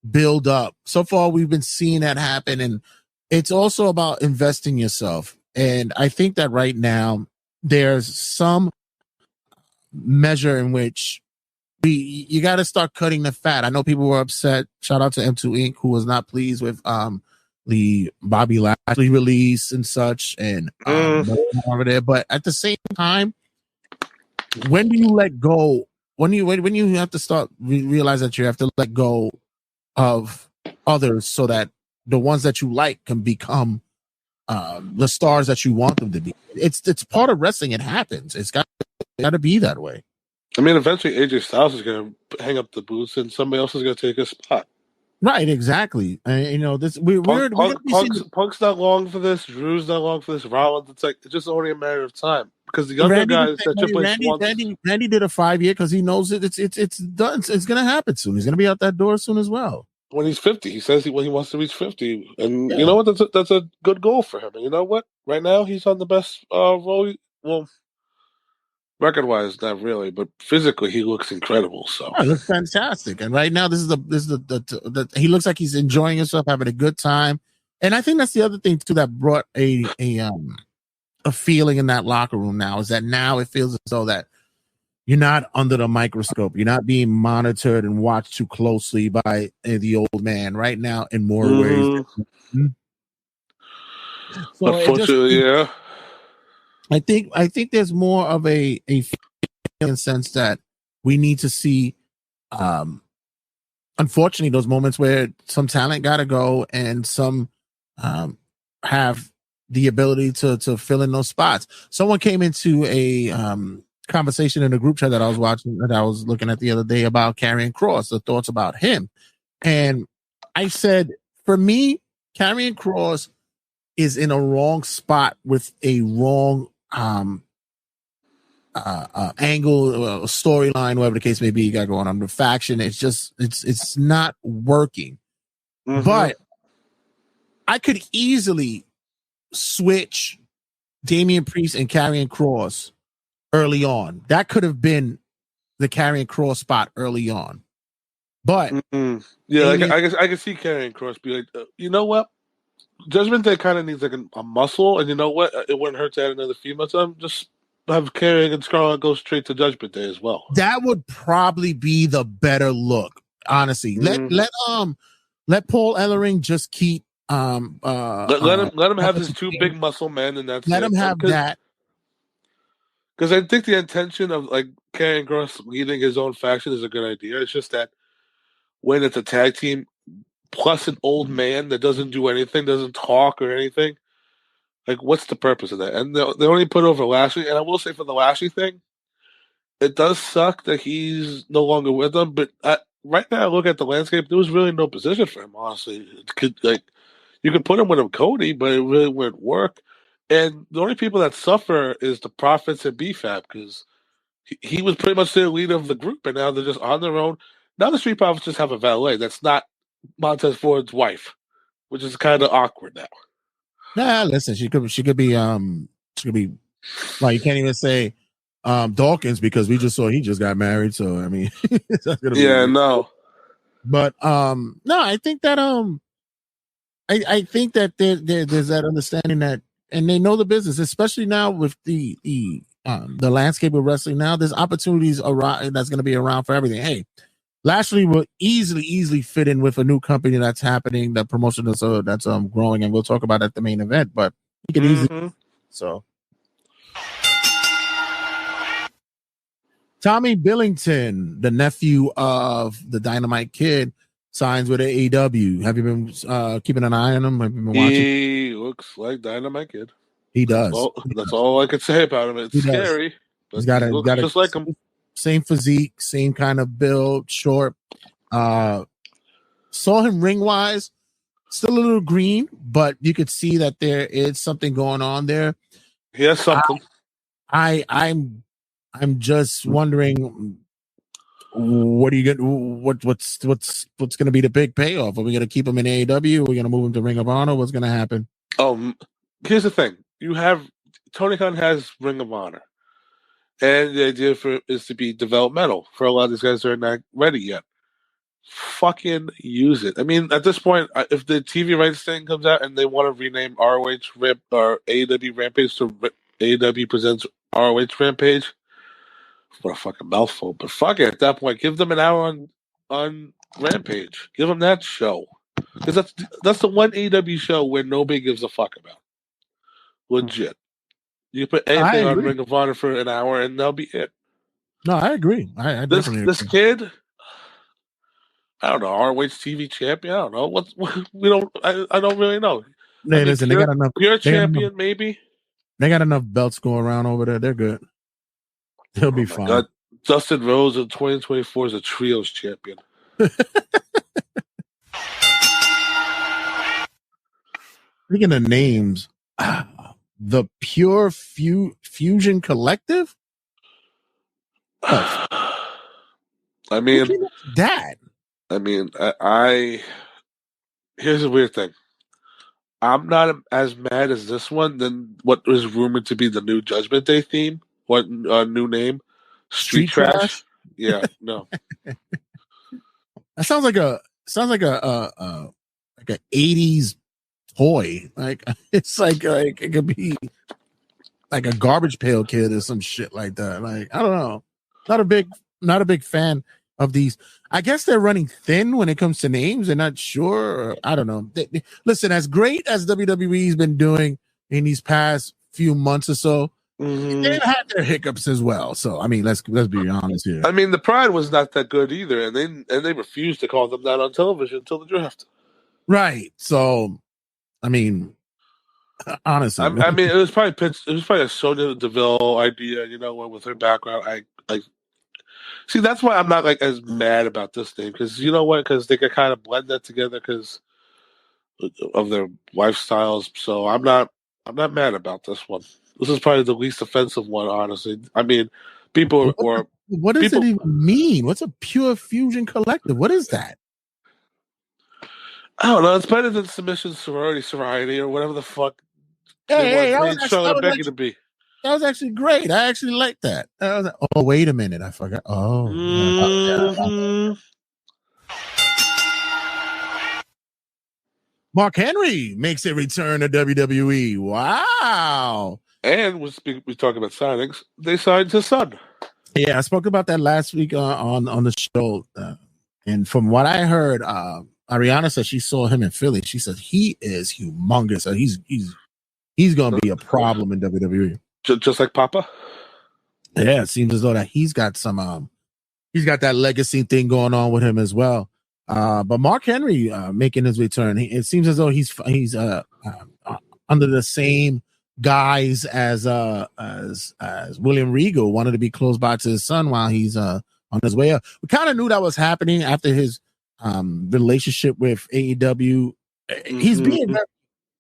build up. So far, we've been seeing that happen, and it's also about investing yourself. And I think that right now there's some measure in which you got to start cutting the fat. I know people were upset. Shout out to M2 Inc., who was not pleased with the Bobby Lashley release and such, and over there. But at the same time, when do you let go? When you have to start realize that you have to let go of others so that the ones that you like can become the stars that you want them to be. It's part of wrestling. It happens. It's got to be that way. I mean, eventually AJ Styles is going to hang up the boots, and somebody else is going to take his spot. Right, exactly. This Punk's not long for this. Drew's not long for this. Rollins, it's just only a matter of time because the younger guys that Triple H wants. Randy did a 5-year because he knows it's done. It's going to happen soon. He's going to be out that door soon as well. When he's 50, he says he wants to reach 50, and you know what? That's a good goal for him. And you know what? Right now, he's on the best role. Well, record-wise, not really, but physically, he looks incredible. So he looks fantastic. And right now, this is the he looks like he's enjoying himself, having a good time. And I think that's the other thing too that brought a feeling in that locker room. Now is that now it feels as though that you're not under the microscope. You're not being monitored and watched too closely by the old man right now in more ways. So unfortunately, I think there's more of a sense that we need to see. Unfortunately, those moments where some talent got to go and some have the ability to fill in those spots. Someone came into a conversation in a group chat that I was looking at the other day about Karrion Kross, the thoughts about him. And I said, for me, Karrion Kross is in a wrong spot with a wrong angle, storyline, whatever the case may be, you got going on the faction. It's just, it's not working. Mm-hmm. But I could easily switch Damian Priest and Karrion Kross early on. That could have been the Karrion Kross spot early on. But I can see Karrion Kross be like, you know what? Judgment Day kind of needs like a muscle, and you know what? It wouldn't hurt to add another female. So just have Karrion and Scarlett go straight to Judgment Day as well. That would probably be the better look, honestly. Mm-hmm. Let Paul Ellering just keep let him have his two big muscle men, and that's let him have that. Because I think the intention of like Karrion Kross leading his own faction is a good idea. It's just that when it's a tag team plus an old man that doesn't do anything, doesn't talk or anything, like what's the purpose of that? And they only put over Lashley. And I will say for the Lashley thing, it does suck that he's no longer with them. But right now, I look at the landscape. There was really no position for him. Honestly, you could put him with Cody, but it really wouldn't work. And the only people that suffer is the Profits and BFAB because he was pretty much the leader of the group, and now they're just on their own. Now the Street Profits just have a valet that's not Montez Ford's wife, which is kind of awkward now. Nah, listen, she could be like, you can't even say Dawkins because we just saw he just got married. So I mean, that's gonna be weird. No. But no, I think that I think that there's that understanding that, and they know the business, especially now with the landscape of wrestling. Now there's opportunities around that's going to be around for everything. Hey, Lashley will easily fit in with a new company that's happening, that promotion that's growing, and we'll talk about at the main event. But he can easily so. Tommy Billington, the nephew of the Dynamite Kid, signs with AEW. Have you been keeping an eye on him? Have you been watching? He looks like Dynamite Kid. He does. That's all I could say about him. It's scary. He's got just like him. Same physique, same kind of build, short. Saw him ring wise, still a little green, but you could see that there is something going on there. He has something. I'm just wondering, what are you going? What's going to be the big payoff? Are we going to keep him in AEW? Are we going to move him to Ring of Honor? What's going to happen? Here's the thing. you have Tony Khan has Ring of Honor, and the idea is to be developmental for a lot of these guys that are not ready yet. Fucking use it. I mean, at this point, if the TV rights thing comes out and they want to rename ROH or AEW Rampage to AEW Presents ROH Rampage, what a fucking mouthful. But fuck it, at that point, give them an hour on Rampage. Give them that show. Because that's the one AEW show where nobody gives a fuck about. Legit. You put anything on Ring of Honor for an hour and that'll be it. No, I agree. I definitely agree. This kid, I don't know, ROH TV champion. I don't know. I don't really know. Hey, listen, they got enough. Pure champion, maybe. They got enough belts going around over there. They're good. He'll be fine. God. Dustin Rhodes in 2024 is a trios champion. Speaking of names, the Pure Fusion Collective. I mean, that. I mean, here's a weird thing. I'm not as mad as this one than what was rumored to be the new Judgment Day theme. What new name? Street Trash? Yeah, no. That sounds like a 80s toy. Like it's like it could be like a Garbage Pail Kid or some shit like that. Like I don't know. Not a big fan of these. I guess they're running thin when it comes to names. They're not sure. I don't know. Listen, as great as WWE's been doing in these past few months or so, they've had their hiccups as well. So I mean, let's be honest here. I mean, the Pride was not that good either, and they refused to call them that on television until the draft. Right. So, I mean, honestly, I mean, it was probably a Sonya Deville idea. You know, with her background, I see. That's why I'm not like as mad about this thing because you know what? Because they could kind of blend that together because of their lifestyles. So I'm not mad about this one. This is probably the least offensive one, honestly. I mean, people what does it even mean? What's a Pure Fusion Collective? What is that? I don't know. It's better than Submission Sorority, or whatever the fuck. That was actually great. I actually liked that. I was like, oh, wait a minute. I forgot. Oh. Mark Henry makes a return to WWE. Wow. And we talking about signings. They signed his son. Yeah, I spoke about that last week on the show. And from what I heard, Ariana said she saw him in Philly. She said he is humongous. So he's going to be a problem in WWE. Just like Papa? Yeah, it seems as though that he's got that legacy thing going on with him as well. But Mark Henry making his return. It seems as though he's under the same guise as William Regal, wanted to be close by to his son while he's on his way up. We kind of knew that was happening after his relationship with AEW. He's being very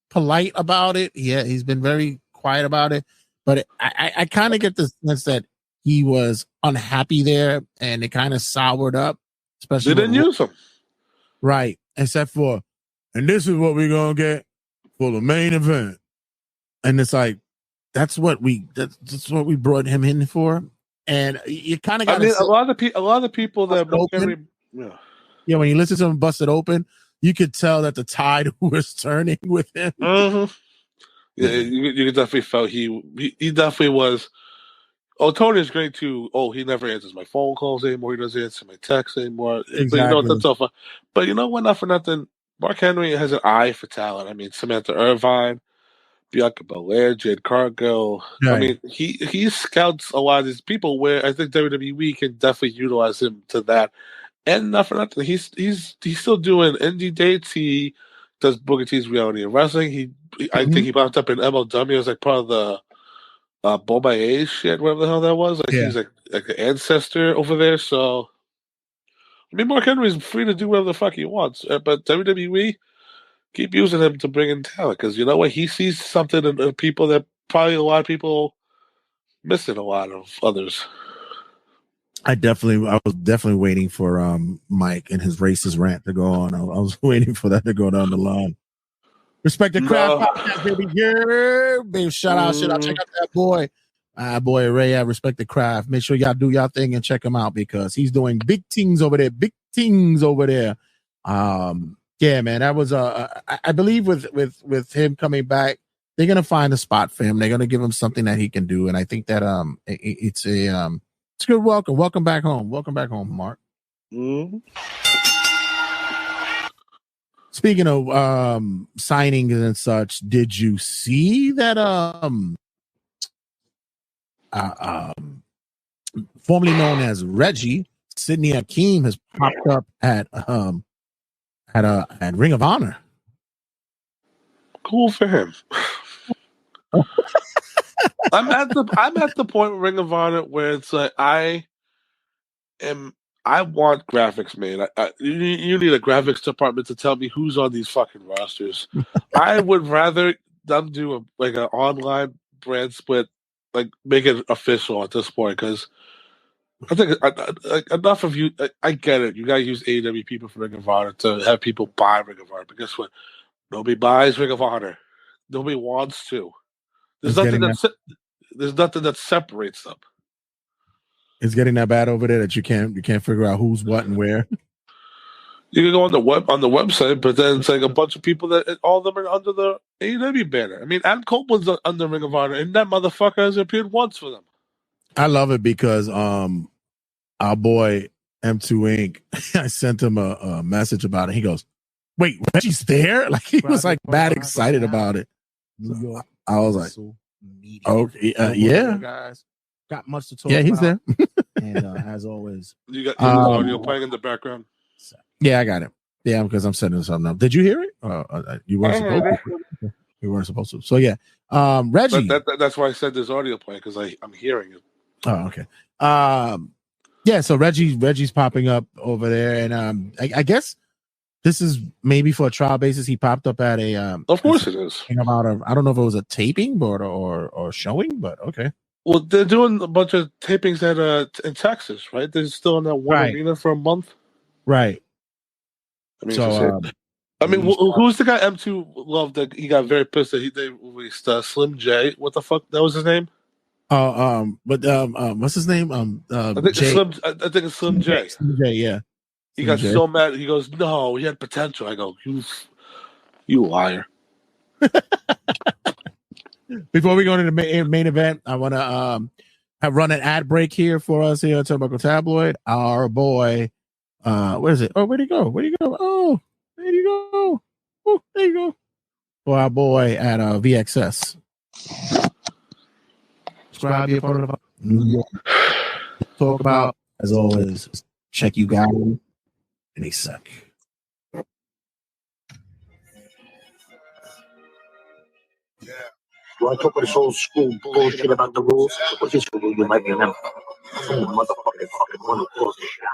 polite about it. Yeah, he's been very quiet about it. But I kind of get the sense that he was unhappy there, and it kind of soured up. Especially they didn't use him. Right. Except for, and this is what we're going to get for the main event. And it's like, that's what we brought him in for. And you kind of got a lot of the people that when you listen to him busted open, you could tell that the tide was turning with him. Mm-hmm. Yeah, you definitely felt he definitely was. Oh, Tony is great too. Oh, he never answers my phone calls anymore. He doesn't answer my texts anymore. Exactly. But you know, that's all fun. But you know what? Not for nothing. Mark Henry has an eye for talent. I mean, Samantha Irvine, Bianca Belair, Jade Cargill. Right. I mean, he scouts a lot of these people where I think WWE can definitely utilize him to that. And not for nothing, he's still doing indie dates. He does Booker T's Reality of Wrestling. I think he popped up in MLW as like part of the Bomaye shit, whatever the hell that was. Like he's like an ancestor over there. So I mean, Mark Henry is free to do whatever the fuck he wants. But WWE, keep using him to bring in talent because you know what? He sees something in people that probably a lot of people missing a lot of others. I was definitely waiting for Mike and his racist rant to go on. I was waiting for that to go down the line. Respect the Craft Podcast, baby. Yeah, baby. Shout out. Check out that boy. Boy Ray at Respect the Craft. Make sure y'all do y'all thing and check him out because he's doing big things over there. Big things over there. Yeah, man. That was I believe with him coming back, they're gonna find a spot for him. They're gonna give him something that he can do, and I think that it's a good welcome. Welcome back home. Welcome back home, Mark. Mm-hmm. Speaking of signings and such, did you see that formerly known as Reggie, Sidney Akeem has popped up at Ring of Honor? Cool for him. I'm at the point with Ring of Honor where it's like I want graphics made. You need a graphics department to tell me who's on these fucking rosters. I would rather them do an online brand split, like make it official at this point, because I think enough of you. I get it. You gotta use AEW people for Ring of Honor to have people buy Ring of Honor. But guess what? Nobody buys Ring of Honor. Nobody wants to. There's nothing that separates them. It's getting that bad over there that you can't figure out who's what and where. You can go on the website, but then it's like a bunch of people that all of them are under the AEW banner. I mean, Adam Copeland's under Ring of Honor, and that motherfucker has appeared once for them. I love it because our boy M2 Inc. I sent him a message about it. He goes, "Wait, Reggie's there?" Like he was like bad excited about it. So I was like, "Okay, yeah, guys, got much to talk." Yeah, he's about. there. And as always, you got audio playing in the background. Yeah, I got it. Yeah, because I'm setting something up. Did you hear it? You weren't supposed to. You weren't supposed to. So yeah, Reggie. That's why I said there's audio playing because I'm hearing it. Oh, okay. Yeah. So Reggie's popping up over there, and I guess this is maybe for a trial basis. He popped up at a. Of course, it is. I don't know if it was a taping or showing, but okay. Well, they're doing a bunch of tapings at in Texas, right? They're still in that one arena for a month, right? I mean, who's the guy M2 loved that he got very pissed that they released Slim J? What the fuck? That was his name? What's his name? I think it's Slim J. Slim J, yeah. He got so mad. He goes, "No, he had potential." I go, "You liar." Before we go into the main event, I want to run an ad break here for us here at Turnbuckle Tabloid. Our boy, where is it? Oh, where'd he go? Oh, there you go. Oh, there you go. For our boy at VXS. Subscribe, be a part of New York. Talk about, as always, check you guys in a sec. Yeah. You want to talk about this old school bullshit about the rules? What's this rule you might remember? Motherfucking fucking one who calls the shot.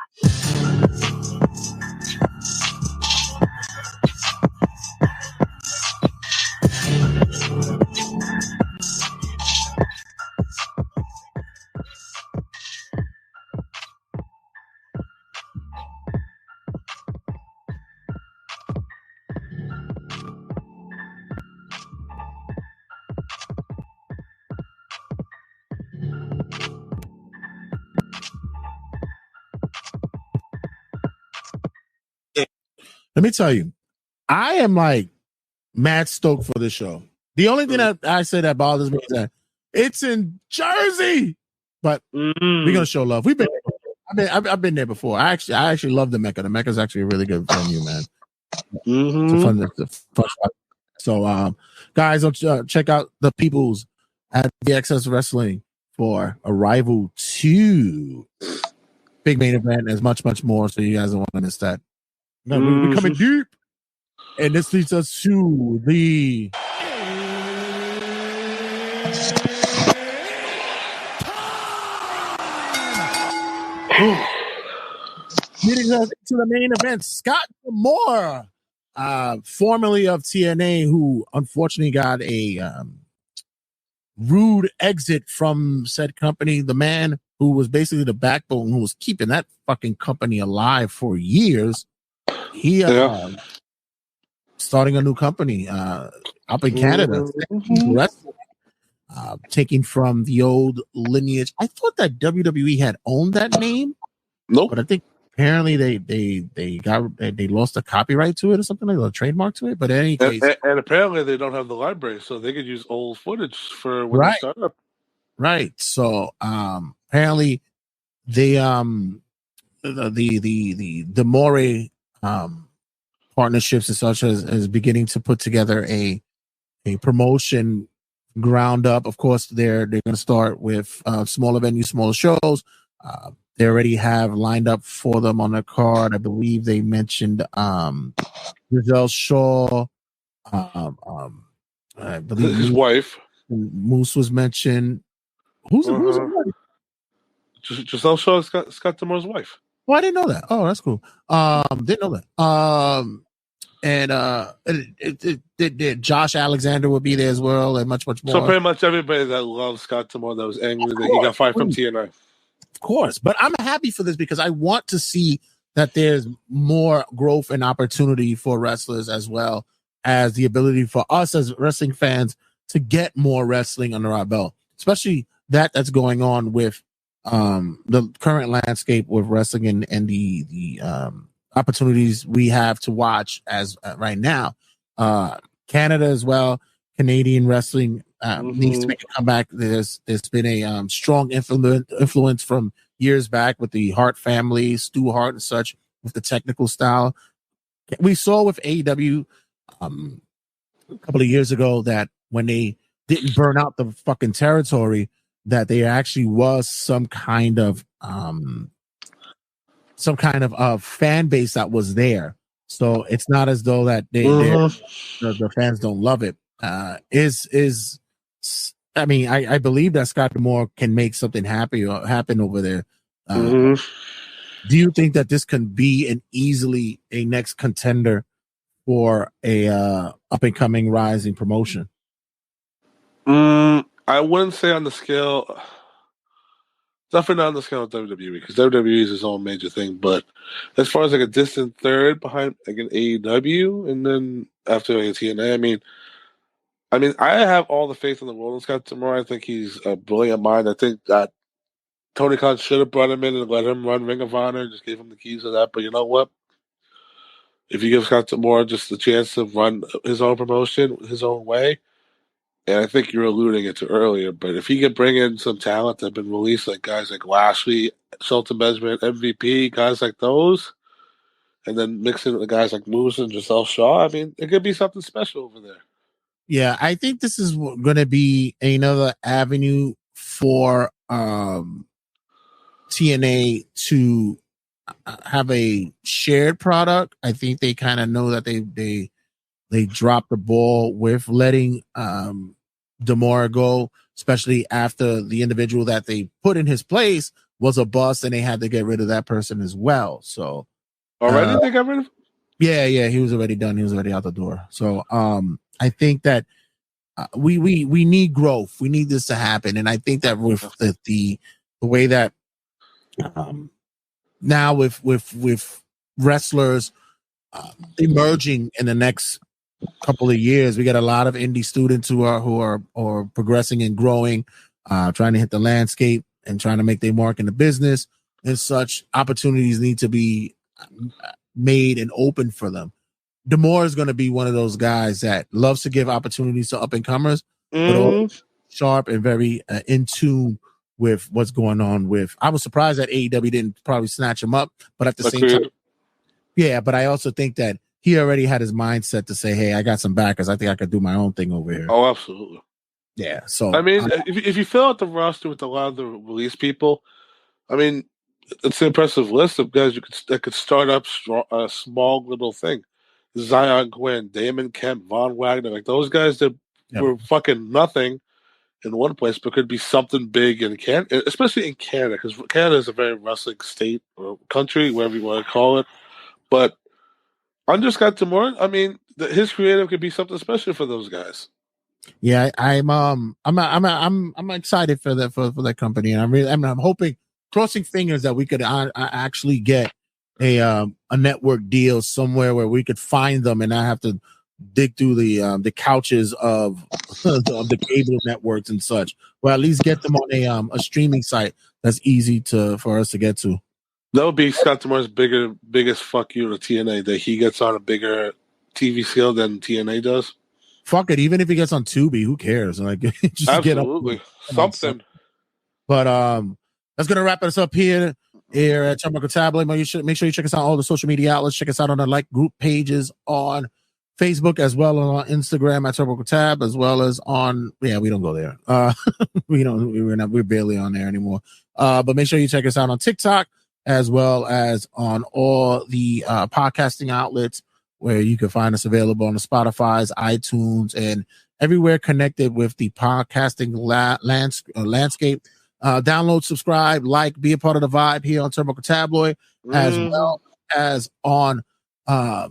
Let me tell you, I am like mad stoked for this show. The only thing that I say that bothers me is that it's in Jersey, but we're gonna show love. I've been there before. I actually love the Mecca. The Mecca is actually a really good venue, man. It's a fun spot. So, guys, check out the peoples at VXS Wrestling for Arrival 2. Big main event. There's much more, so you guys don't want to miss that. No, we're coming deep. And this leads us to the leading us to the main event. Scott D'Amore, formerly of TNA, who unfortunately got a rude exit from said company. The man who was basically the backbone, who was keeping that fucking company alive for years. He starting a new company up in Canada, wrestling, taking from the old lineage. I thought that WWE had owned that name. Nope. But I think apparently they lost the copyright to it or something, like a trademark to it. But in any case, and apparently they don't have the library, so they could use old footage for when they start up. Right. So apparently they the More partnerships and such is beginning to put together a promotion ground up. Of course, they're going to start with smaller venues, smaller shows. They already have lined up for them on the card. I believe they mentioned Giselle Shaw. I believe his wife. Moose was mentioned. Who's his wife? Giselle Shaw is Scott D'Amore's wife. Oh, I didn't know that. Oh, that's cool. Didn't know that. And Josh Alexander will be there as well, and much more. So pretty much everybody that loves Scott D'Amore that was angry that he got fired from TNA. Of course, but I'm happy for this because I want to see that there's more growth and opportunity for wrestlers, as well as the ability for us as wrestling fans to get more wrestling under our belt, especially that's going on with the current landscape with wrestling and the opportunities we have to watch as right now. Canada as well, Canadian wrestling needs to make a comeback. There's been a strong influence from years back with the Hart family, Stu Hart and such, with the technical style. We saw with AEW a couple of years ago that when they didn't burn out the fucking territory, that there actually was some kind of fan base that was there. So it's not as though that the fans don't love it. I believe that Scott D'Amore can make something happen over there. Do you think that this can be easily a next contender for a up and coming rising promotion? I wouldn't say on the scale. Definitely not on the scale of WWE, because WWE is its own major thing. But as far as like a distant third behind like an AEW, and then after like a TNA, I mean, I have all the faith in the world in Scott D'Amore. I think he's a brilliant mind. I think that Tony Khan should have brought him in and let him run Ring of Honor and just gave him the keys to that. But you know what? If you give Scott D'Amore just the chance to run his own promotion his own way, and I think you're alluding it to earlier, but if he can bring in some talent that have been released, like guys like Lashley, Shelton Benjamin, MVP, guys like those, and then mix in with the guys like Moose and Giselle Shaw, I mean, it could be something special over there. Yeah, I think this is going to be another avenue for TNA to have a shared product. I think they kind of know that they dropped the ball with letting D'Amore go, especially after the individual that they put in his place was a bust, and they had to get rid of that person as well. So already they got rid of him? Yeah, he was already done. He was already out the door. So I think that we need growth. We need this to happen, and I think that with the way that now with wrestlers emerging in the next couple of years, we got a lot of indie students who are progressing and growing, trying to hit the landscape and trying to make their mark in the business and such. Opportunities need to be made and open for them. D'Amore is going to be one of those guys that loves to give opportunities to up and comers, but always sharp and very in tune with what's going on with. I was surprised that AEW didn't probably snatch him up, but at the same time, yeah, but I also think that he already had his mindset to say, hey, I got some backers. I think I could do my own thing over here. Oh, absolutely. Yeah. So I mean, if you fill out the roster with a lot of the release people, I mean, it's an impressive list of guys that could start up a small little thing. Zion Gwynn, Damon Kemp, Von Wagner, like those guys that were fucking nothing in one place, but could be something big in Canada, especially in Canada, because Canada is a very wrestling state or country, whatever you want to call it. But under Scott D'Amore, I mean, his creative could be something special for those guys. Yeah, I'm excited for that company, and I'm hoping, crossing fingers, that we could actually get a network deal somewhere where we could find them and not have to dig through the couches of the cable networks and such. Well, at least get them on a streaming site that's easy for us to get to. That would be Scott Demore's biggest fuck you to TNA, that he gets on a bigger TV scale than TNA does. Fuck it, even if he gets on Tubi, who cares? Like, just absolutely get up, something. But that's gonna wrap us up here at Turnbuckle Tabloid. Make sure you check us out on all the social media outlets. Check us out on the group pages on Facebook as well as on Instagram at Turnbuckle Tab, as well as on we don't go there. We're barely on there anymore. But make sure you check us out on TikTok as well as on all the podcasting outlets where you can find us available on the Spotify's, iTunes, and everywhere connected with the podcasting landscape. Download, subscribe, be a part of the vibe here on Turnbuckle Tabloid, as well as on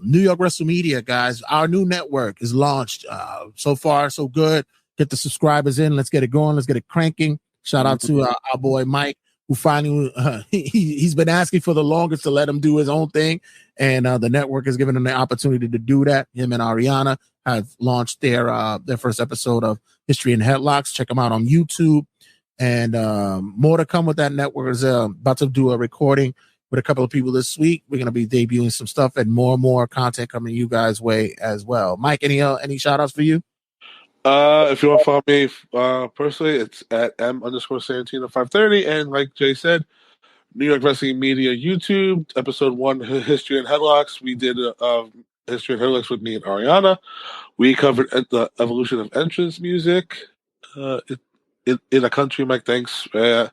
New York Wrestle Media, guys. Our new network is launched. So far, so good. Get the subscribers in. Let's get it going. Let's get it cranking. Shout out to our boy Mike, who finally he's been asking for the longest to let him do his own thing, and the network has given him the opportunity to do that. Him and Ariana have launched their first episode of History and Headlocks. Check them out on YouTube, and more to come with that network. Is about to do a recording with a couple of people this week. We're going to be debuting some stuff and more content coming you guys' way as well. Mike, any shout outs for you? If you want to follow me personally, it's at M_Santino530. And like Jay said, New York Wrestling Media YouTube, episode 1, History and Headlocks. We did History and Headlocks with me and Ariana. We covered the evolution of entrance music in a country, Mike. Thanks. I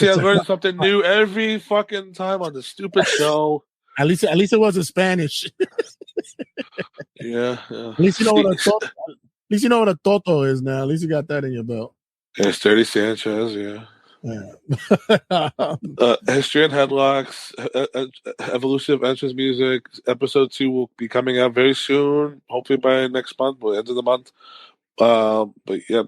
learned something new every fucking time on this stupid show. At least it wasn't Spanish. Yeah. At least you know what a toto is now. At least you got that in your belt. It's Dirty Sanchez, yeah. History and Headlocks, Evolution of Entrance Music, episode 2 will be coming out very soon, hopefully by next month, by the end of the month. But yeah,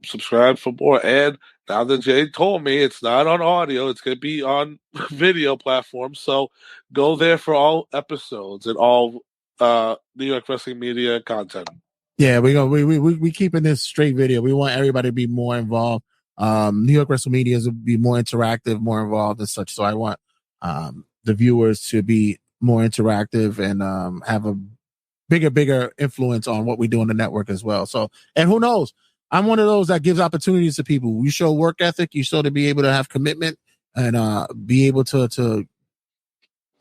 subscribe for more. And now that Jay told me it's not on audio, it's going to be on video platforms. So go there for all episodes and all New York Wrestling Media content. Yeah, we keeping this straight video. We want everybody to be more involved. New York Wrestle Media will be more interactive, more involved and such. So I want the viewers to be more interactive and have a bigger influence on what we do on the network as well. So, and who knows? I'm one of those that gives opportunities to people. You show work ethic, you show to be able to have commitment and be able to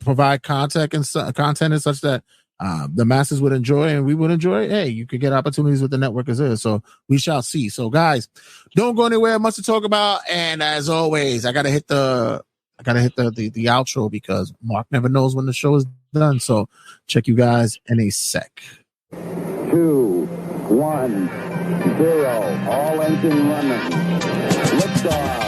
provide content and such that the masses would enjoy and we would enjoy. Hey, you could get opportunities with the network as is. So we shall see. So guys, don't go anywhere. Much to talk about. And as always, I gotta hit the outro because Mark never knows when the show is done. So check you guys in a sec. 2, 1, 0. All engine running. Liftoff.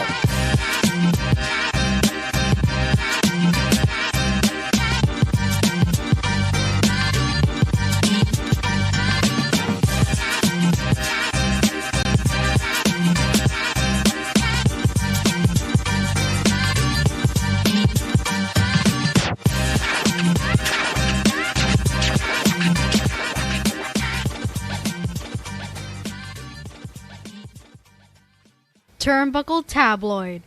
Turnbuckle Tabloid.